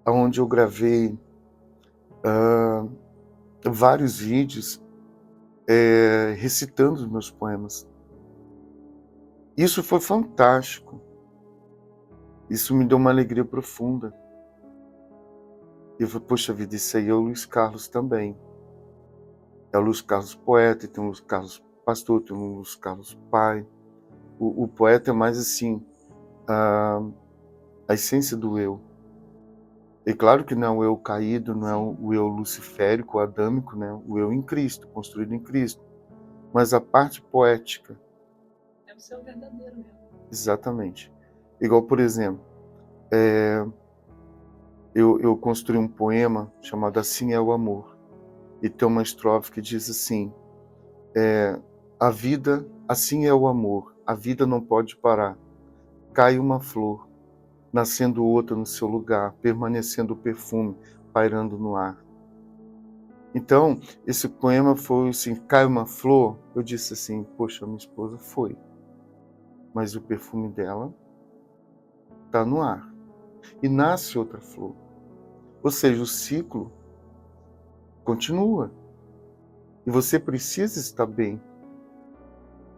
Speaker 2: onde eu gravei vários vídeos recitando os meus poemas. Isso foi fantástico. Isso me deu uma alegria profunda. E eu falei, poxa vida, isso aí é o Luiz Carlos também. É o Luiz Carlos Poeta, tem o Luiz Carlos Pastor, tem o Luiz Carlos Pai. O poeta é mais assim, a essência do eu. E claro que não é o eu caído, não é o eu luciférico, o adâmico, né? O eu em Cristo, construído em Cristo. Mas a parte poética.
Speaker 1: É o seu verdadeiro eu.
Speaker 2: Exatamente. Igual, por exemplo, eu construí um poema chamado Assim é o Amor. E tem uma estrofe que diz assim, a vida, assim é o amor, a vida não pode parar. Cai uma flor, nascendo outra no seu lugar, permanecendo o perfume, pairando no ar. Então, esse poema foi assim, cai uma flor, eu disse assim, poxa, minha esposa foi, mas o perfume dela está no ar. E nasce outra flor. Ou seja, o ciclo continua. E você precisa estar bem,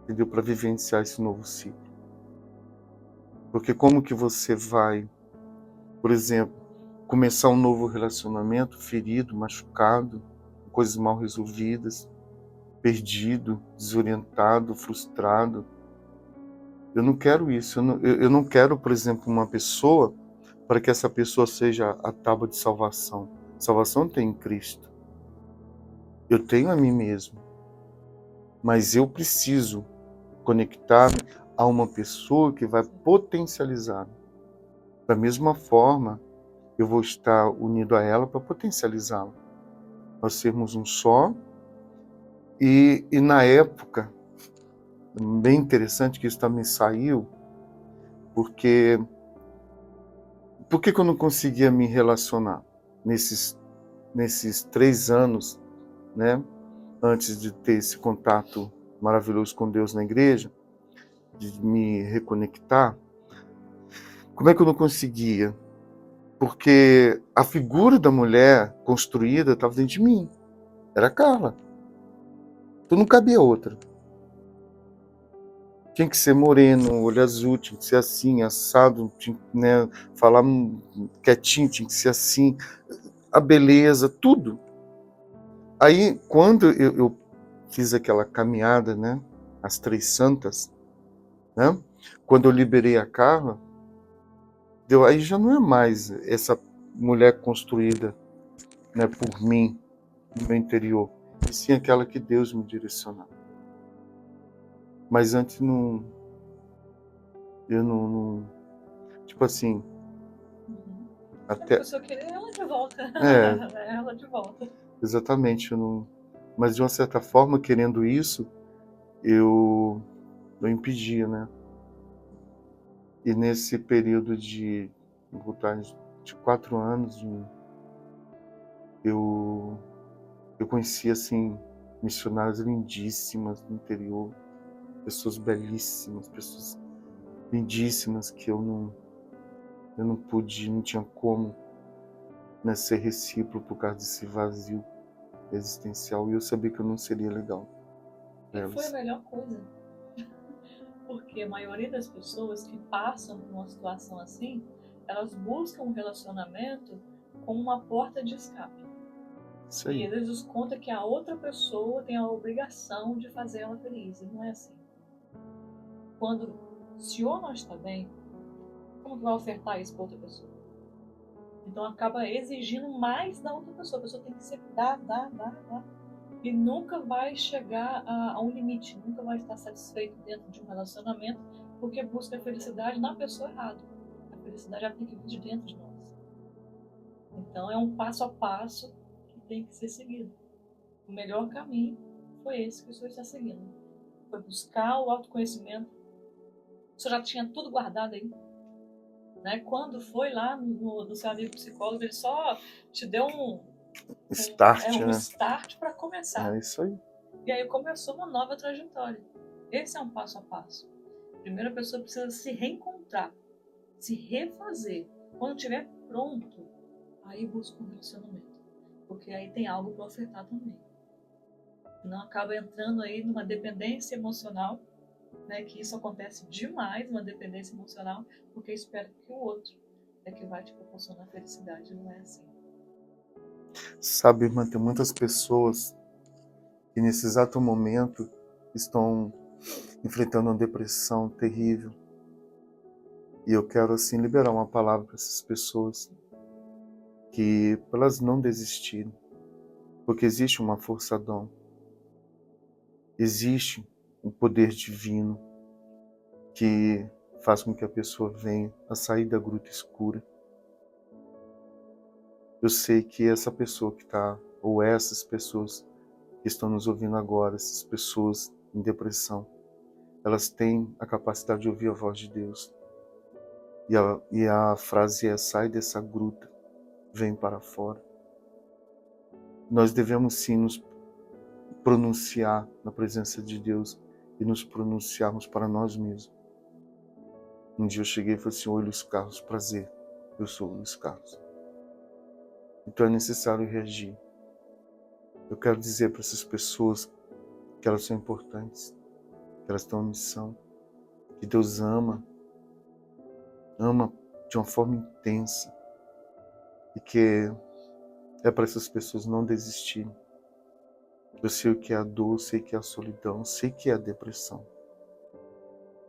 Speaker 2: entendeu? Para vivenciar esse novo ciclo. Porque como que você vai, por exemplo, começar um novo relacionamento ferido, machucado, com coisas mal resolvidas, perdido, desorientado, frustrado? Eu não quero isso. Eu não quero, por exemplo, uma pessoa para que essa pessoa seja a tábua de salvação. Salvação tem em Cristo. Eu tenho a mim mesmo. Mas eu preciso conectar-me a uma pessoa que vai potencializar. Da mesma forma, eu vou estar unido a ela para potencializá-la. Nós sermos um só. E na época, bem interessante que isso também saiu, porque por que eu não conseguia me relacionar nesses 3 anos, né, antes de ter esse contato maravilhoso com Deus na igreja, de me reconectar? Como é que eu não conseguia? Porque a figura da mulher construída estava dentro de mim. Era a Carla. Então não cabia outra. Tinha que ser moreno, olho azul, tinha que ser assim, assado, tinha que, né, falar quietinho, tinha que ser assim. A beleza, tudo. Aí, quando eu fiz aquela caminhada, né, as 3 santas, né, quando eu liberei a Carla, aí já não é mais essa mulher construída, né, por mim, no meu interior, e sim aquela que Deus me direcionava. Mas antes eu não tipo assim, até
Speaker 1: Eu só queria ela de volta.
Speaker 2: é,
Speaker 1: Ela de volta.
Speaker 2: exatamente, mas de uma certa forma, querendo isso, eu impedia, né? E nesse período de 4 anos, eu conheci assim missionárias lindíssimas do interior, pessoas belíssimas, pessoas lindíssimas que eu não pude, não tinha como, né, ser recíproco por causa desse vazio existencial, e eu sabia que eu não seria legal pra
Speaker 1: E foi a
Speaker 2: elas.
Speaker 1: melhor coisa. Porque a maioria das pessoas que passam por uma situação assim, elas buscam um relacionamento como uma porta de escape.
Speaker 2: Isso
Speaker 1: E
Speaker 2: aí.
Speaker 1: Jesus conta que a outra pessoa tem a obrigação de fazer ela feliz. E não é assim. Quando o senhor não está bem, como que vai ofertar isso para outra pessoa? Então acaba exigindo mais da outra pessoa. A pessoa tem que sempre dar. E nunca vai chegar a um limite, nunca vai estar satisfeito dentro de um relacionamento, porque busca a felicidade na pessoa errada. A felicidade ela tem que vir de dentro de nós. Então é um passo a passo que tem que ser seguido. O melhor caminho foi esse que o senhor está seguindo. Foi buscar o autoconhecimento. O senhor já tinha tudo guardado aí. Né? Quando foi lá no seu amigo psicólogo, ele só te deu
Speaker 2: Start,
Speaker 1: um
Speaker 2: né?
Speaker 1: start para começar.
Speaker 2: É isso aí.
Speaker 1: E aí começou uma nova trajetória. Esse é um passo a passo. Primeiro a pessoa precisa se reencontrar, se refazer. Quando estiver pronto, aí busca um relacionamento. Porque aí tem algo para ofertar também. Não acaba entrando aí numa dependência emocional, né, que isso acontece demais, uma dependência emocional, porque espera que o outro é que vai te proporcionar felicidade. Não é assim.
Speaker 2: Sabe, irmã, tem muitas pessoas que nesse exato momento estão enfrentando uma depressão terrível. E eu quero, assim, liberar uma palavra para essas pessoas, que para elas não desistirem, porque existe uma força dom, existe um poder divino que faz com que a pessoa venha a sair da gruta escura. Eu sei que essa pessoa que está, ou essas pessoas que estão nos ouvindo agora, essas pessoas em depressão, elas têm a capacidade de ouvir a voz de Deus. E a frase é: sai dessa gruta, vem para fora. Nós devemos sim nos pronunciar na presença de Deus e nos pronunciarmos para nós mesmos. Um dia eu cheguei e falei assim: oi, Luiz Carlos, prazer, eu sou o Luiz Carlos. Então é necessário reagir. Eu quero dizer para essas pessoas que elas são importantes, que elas têm uma missão, que Deus ama de uma forma intensa, e que é para essas pessoas não desistirem. Eu sei o que é a dor, sei o que é a solidão, sei o que é a depressão.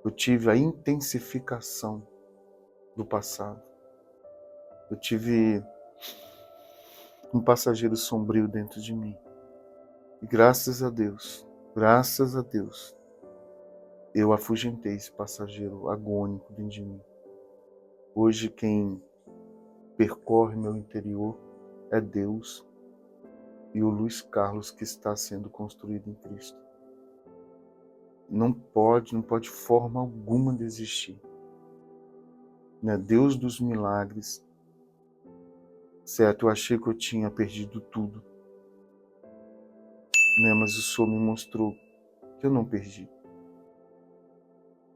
Speaker 2: Eu tive a intensificação do passado. Eu tive um passageiro sombrio dentro de mim. E graças a Deus, eu afugentei esse passageiro agônico dentro de mim. Hoje quem percorre meu interior é Deus e o Luiz Carlos que está sendo construído em Cristo. Não pode forma alguma desistir. Né? Deus dos milagres, certo? Eu achei que eu tinha perdido tudo, né? Mas o Senhor me mostrou que eu não perdi.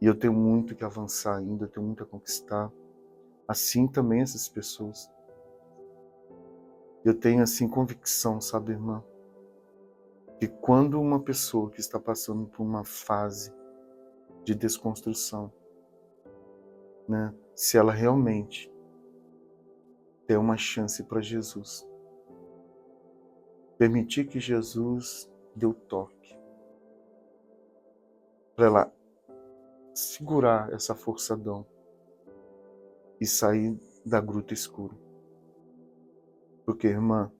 Speaker 2: E eu tenho muito que avançar ainda, eu tenho muito a conquistar. Assim também essas pessoas. Eu tenho assim convicção, sabe, irmã, que quando uma pessoa que está passando por uma fase de desconstrução, né, se ela realmente der uma chance para Jesus, permitir que Jesus dê o toque, para ela segurar essa forçadão e sair da gruta escura. Porque, irmã,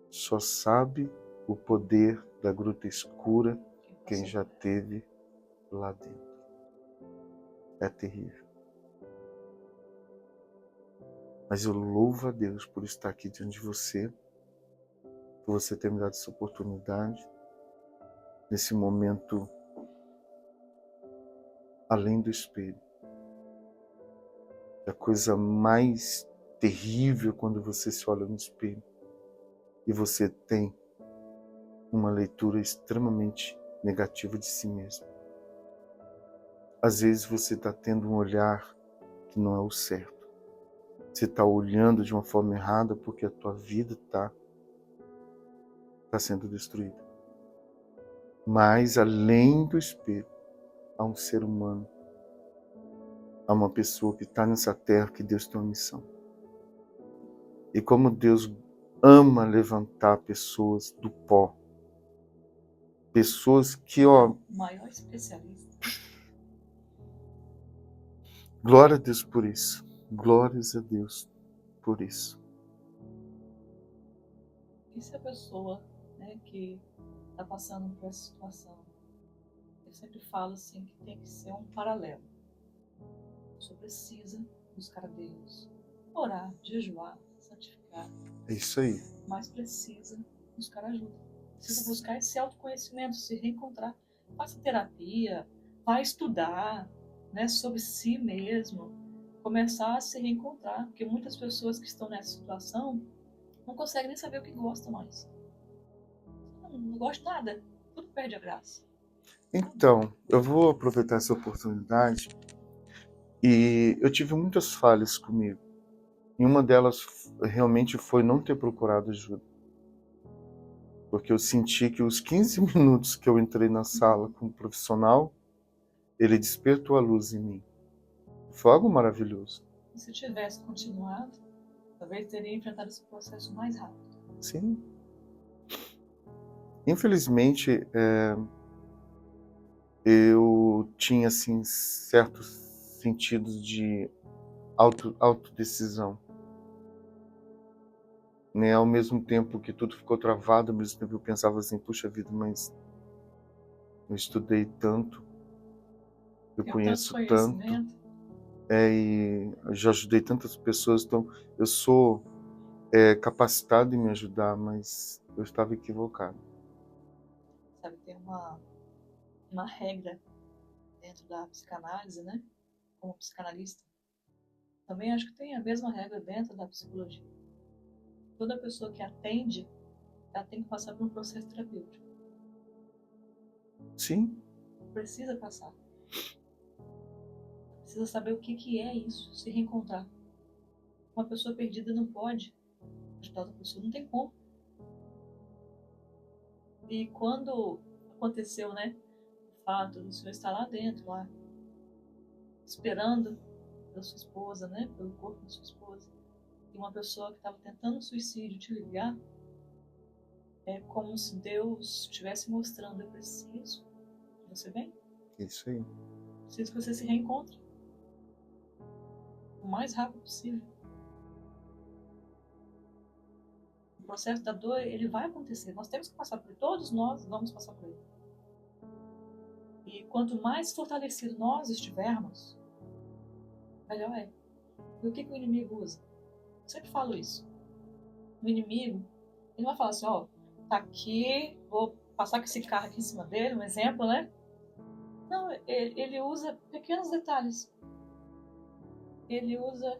Speaker 2: só sabe o poder da gruta escura quem já teve lá dentro. É terrível. Mas eu louvo a Deus por estar aqui diante de você, por você ter me dado essa oportunidade, nesse momento além do espelho. A coisa mais terrível quando você se olha no espelho e você tem uma leitura extremamente negativa de si mesmo. Às vezes você está tendo um olhar que não é o certo. Você está olhando de uma forma errada porque a tua vida está sendo destruída. Mas além do espelho, há um ser humano, há uma pessoa que está nessa terra que Deus tem uma missão. E como Deus ama levantar pessoas do pó. Pessoas que,
Speaker 1: O maior especialista.
Speaker 2: glória a Deus por isso. Glórias a Deus por isso.
Speaker 1: E se a pessoa, né, que está passando por essa situação, eu sempre falo assim que tem que ser um paralelo. A pessoa precisa buscar a Deus, orar, jejuar, santificar,
Speaker 2: É isso aí.
Speaker 1: mas precisa buscar ajuda. Precisa buscar esse autoconhecimento, se reencontrar. Faça terapia, vai estudar, né, sobre si mesmo, começar a se reencontrar, porque muitas pessoas que estão nessa situação não conseguem nem saber o que gostam mais. Não gosto de nada, tudo perde a graça.
Speaker 2: Então, eu vou aproveitar essa oportunidade e eu tive muitas falhas comigo. E uma delas realmente foi não ter procurado ajuda. Porque eu senti que os 15 minutos que eu entrei na sala com o profissional, ele despertou a luz em mim. Foi algo maravilhoso.
Speaker 1: E se tivesse continuado, talvez teria enfrentado esse processo mais rápido.
Speaker 2: Sim. Infelizmente, eu tinha assim certos sentidos de autodecisão, né? Ao mesmo tempo que tudo ficou travado, ao mesmo tempo eu pensava assim, puxa vida, mas eu estudei tanto, eu
Speaker 1: Tenho tanto
Speaker 2: conheço tanto,
Speaker 1: conhecimento.
Speaker 2: e eu já ajudei tantas pessoas, então eu sou capacitado em me ajudar, mas eu estava equivocado.
Speaker 1: Sabe, tem uma regra dentro da psicanálise, né? Como psicanalista. Também acho que tem a mesma regra dentro da psicologia. Toda pessoa que atende, ela tem que passar por um processo terapêutico.
Speaker 2: Sim,
Speaker 1: Precisa passar. Precisa saber o que é isso, se reencontrar. Uma pessoa perdida não pode ajudar outra pessoa, não tem como. E quando aconteceu, né, o fato do senhor estar lá dentro, lá, esperando pela sua esposa, né, pelo corpo da sua esposa, e uma pessoa que estava tentando suicídio te ligar, é como se Deus estivesse mostrando: eu preciso que você bem,
Speaker 2: isso aí.
Speaker 1: preciso que você se reencontre o mais rápido possível. O processo da dor, ele vai acontecer. Nós temos que passar por ele. Todos nós vamos passar por ele. E quanto mais fortalecido nós estivermos, melhor é. E o que o inimigo usa? Eu sempre falo isso. O inimigo, ele não vai falar assim, ó, tá aqui, vou passar com esse carro aqui em cima dele, um exemplo, né? Não, ele usa pequenos detalhes. Ele usa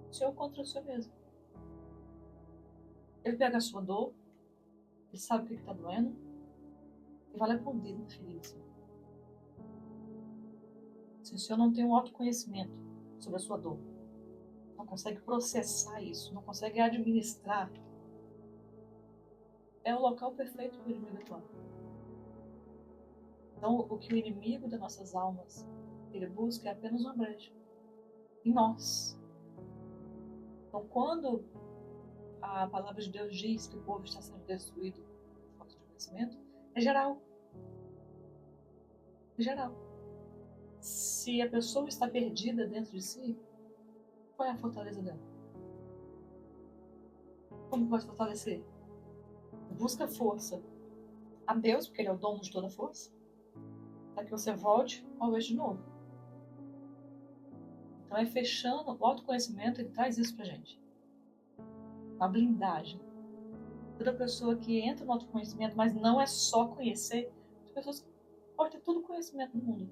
Speaker 1: o seu contra o seu mesmo. Ele pega a sua dor, ele sabe o que está doendo, e vai lá com o dedo na ferida. Se o senhor não tem um autoconhecimento sobre a sua dor, não consegue processar isso, não consegue administrar, é o local perfeito para o inimigo atuar. Então, o que o inimigo das nossas almas, ele busca é apenas uma brecha em nós. Então, quando a palavra de Deus diz que o povo está sendo destruído por falta de conhecimento, é geral. É geral. Se a pessoa está perdida dentro de si, qual é a fortaleza dela? Como pode fortalecer? Busca força a Deus, porque Ele é o dono de toda força, para que você volte ao eixo de novo. Então é fechando, o autoconhecimento, ele traz isso pra gente. Uma blindagem. Toda pessoa que entra no autoconhecimento, mas não é só conhecer, as pessoas podem ter todo o conhecimento do mundo.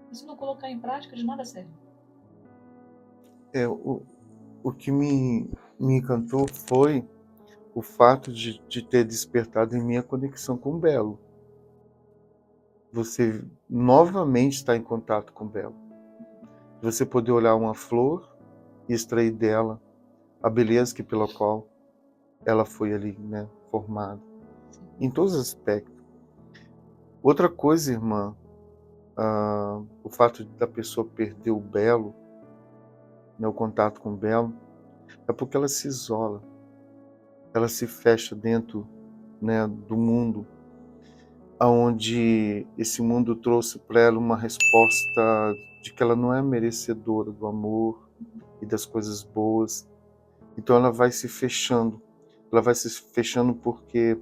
Speaker 1: Mas se não colocar em prática, de nada serve.
Speaker 2: O que me encantou foi o fato de ter despertado em mim a conexão com o belo. Você novamente está em contato com o belo. Você poder olhar uma flor e extrair dela a beleza que pela qual ela foi ali, né, formada. Em todos os aspectos. Outra coisa, irmã, o fato da pessoa perder o belo, né, o contato com o belo, é porque ela se isola. ela se fecha dentro, né, do mundo, aonde esse mundo trouxe para ela uma resposta de que ela não é merecedora do amor e das coisas boas. Então ela vai se fechando. Ela vai se fechando porque,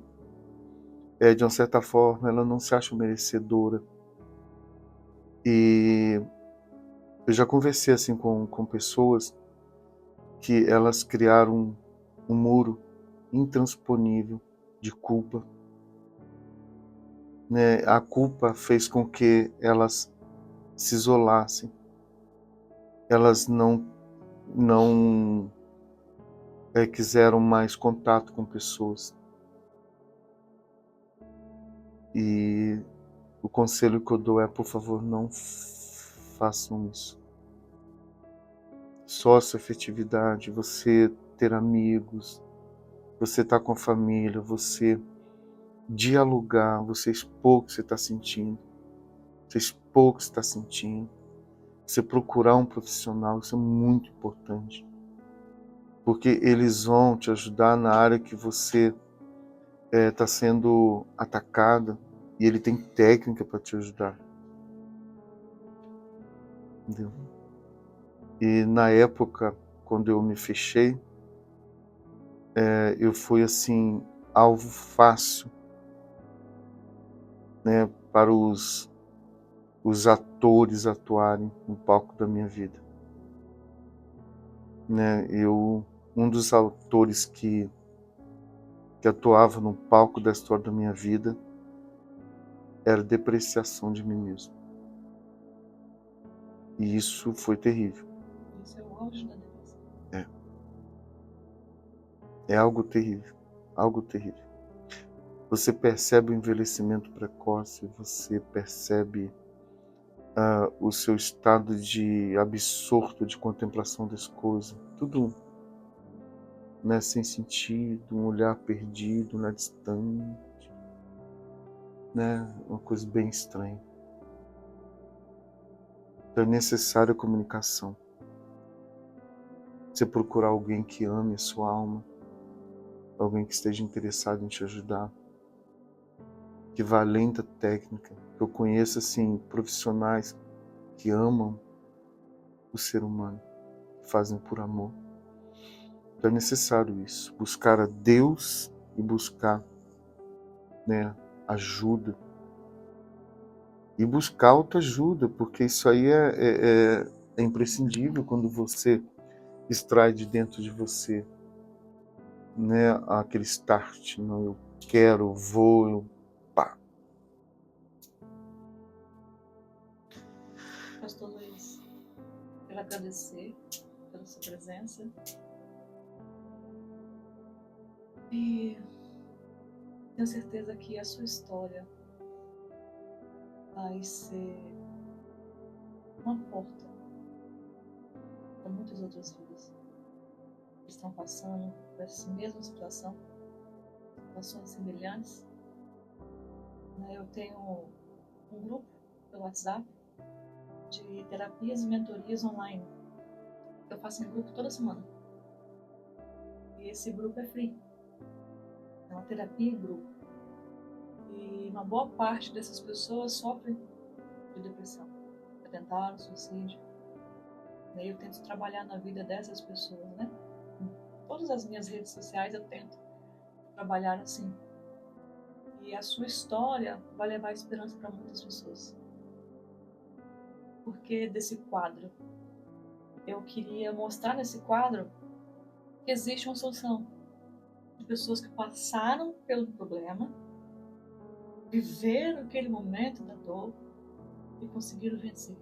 Speaker 2: de uma certa forma, ela não se acha merecedora. E eu já conversei assim com pessoas que elas criaram um muro intransponível de culpa, né? A culpa fez com que elas se isolassem. Elas não quiseram mais contato com pessoas. E o conselho que eu dou é, por favor, não façam isso. Sócio-afetividade, você ter amigos, você estar com a família, você dialogar, você expor o que você está sentindo, você expor o que você está sentindo, você procurar um profissional, isso é muito importante. Porque eles vão te ajudar na área que você está sendo atacada, e ele tem técnica para te ajudar. Entendeu? E na época, quando eu me fechei, eu fui assim, alvo fácil, né, para os atores atuarem no palco da minha vida. Né, um dos atores que atuava no palco da história da minha vida era depreciação de mim mesmo. E isso foi terrível.
Speaker 1: Isso é o auge da depressão.
Speaker 2: É algo terrível, algo terrível. Você percebe o envelhecimento precoce, você percebe o seu estado de absorto de contemplação das coisas, tudo, né, sem sentido, um olhar perdido na distante, né, uma coisa bem estranha. Então é necessária a comunicação. Você procurar alguém que ame a sua alma, alguém que esteja interessado em te ajudar, que vá além da técnica. Eu conheço assim profissionais que amam o ser humano, que fazem por amor. Então é necessário isso, buscar a Deus e buscar, né, ajuda. E buscar autoajuda, porque isso aí é imprescindível quando você extrai de dentro de você, né, aquele start, não, eu quero, eu vou, eu pá.
Speaker 1: Pastor Luiz, quero agradecer pela sua presença e tenho certeza que a sua história vai ser uma porta para muitas outras vidas que estão passando por essa mesma situação, situações semelhantes. Eu tenho um grupo pelo WhatsApp de terapias e mentorias online. Eu faço em grupo toda semana. E esse grupo é free. É uma terapia em grupo. E uma boa parte dessas pessoas sofrem de depressão. Tentaram suicídio. E eu tento trabalhar na vida dessas pessoas, né? Em todas as minhas redes sociais eu tento trabalhar assim. E a sua história vai levar esperança para muitas pessoas. Porque desse quadro, eu queria mostrar nesse quadro que existe uma solução. De pessoas que passaram pelo problema, viveram aquele momento da dor e conseguiram vencer.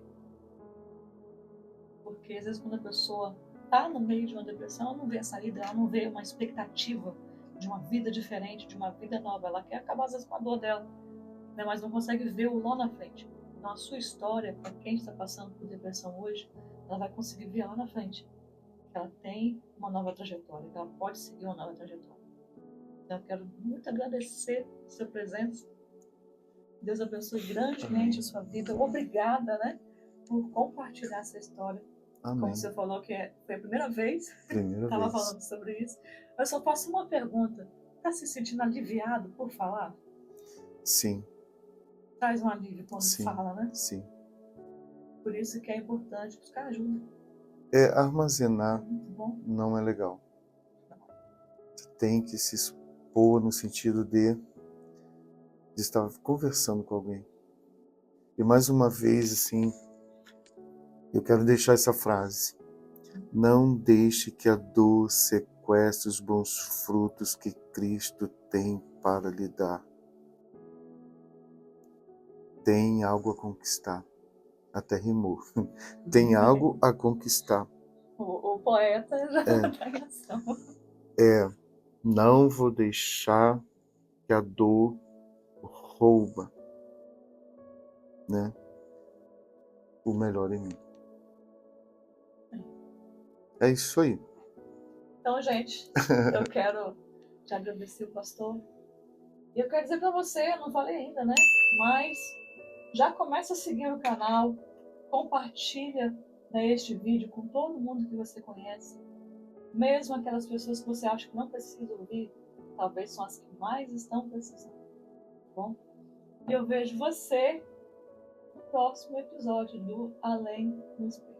Speaker 1: Porque às vezes quando a pessoa está no meio de uma depressão, ela não vê a saída, ela não vê uma expectativa de uma vida diferente, de uma vida nova. Ela quer acabar às vezes com a dor dela, né? Mas não consegue ver o lá na frente. Então a sua história, para quem está passando por depressão hoje, ela vai conseguir ver lá na frente que ela tem uma nova trajetória, que ela pode seguir uma nova trajetória. Então eu quero muito agradecer a sua presença. Deus abençoe grandemente a sua vida. Obrigada, né, por compartilhar essa história. Como
Speaker 2: Amém.
Speaker 1: você falou que foi a primeira vez que
Speaker 2: Primeira
Speaker 1: estava
Speaker 2: vez.
Speaker 1: falando sobre isso. Eu só faço uma pergunta. Está se sentindo aliviado por falar?
Speaker 2: Sim,
Speaker 1: Traz um alívio quando
Speaker 2: sim,
Speaker 1: fala, né?
Speaker 2: sim.
Speaker 1: Por isso que é importante buscar ajuda.
Speaker 2: Armazenar
Speaker 1: Muito bom.
Speaker 2: não é legal. Você tem que se expor no sentido de estar conversando com alguém. E mais uma vez, assim, eu quero deixar essa frase. Não deixe que a dor sequestre os bons frutos que Cristo tem para lhe dar. Tem algo a conquistar. Até rimou. Tem algo a conquistar.
Speaker 1: O poeta já está em ação.
Speaker 2: Não vou deixar que a dor rouba, né, o melhor em mim. É isso aí.
Speaker 1: Então, gente, eu quero te agradecer, pastor. E eu quero dizer para você, eu não falei ainda, né? Mas já começa a seguir o canal, compartilha, né, este vídeo com todo mundo que você conhece. Mesmo aquelas pessoas que você acha que não precisa ouvir, talvez são as que mais estão precisando. Tá bom? E eu vejo você no próximo episódio do Além do Espelho.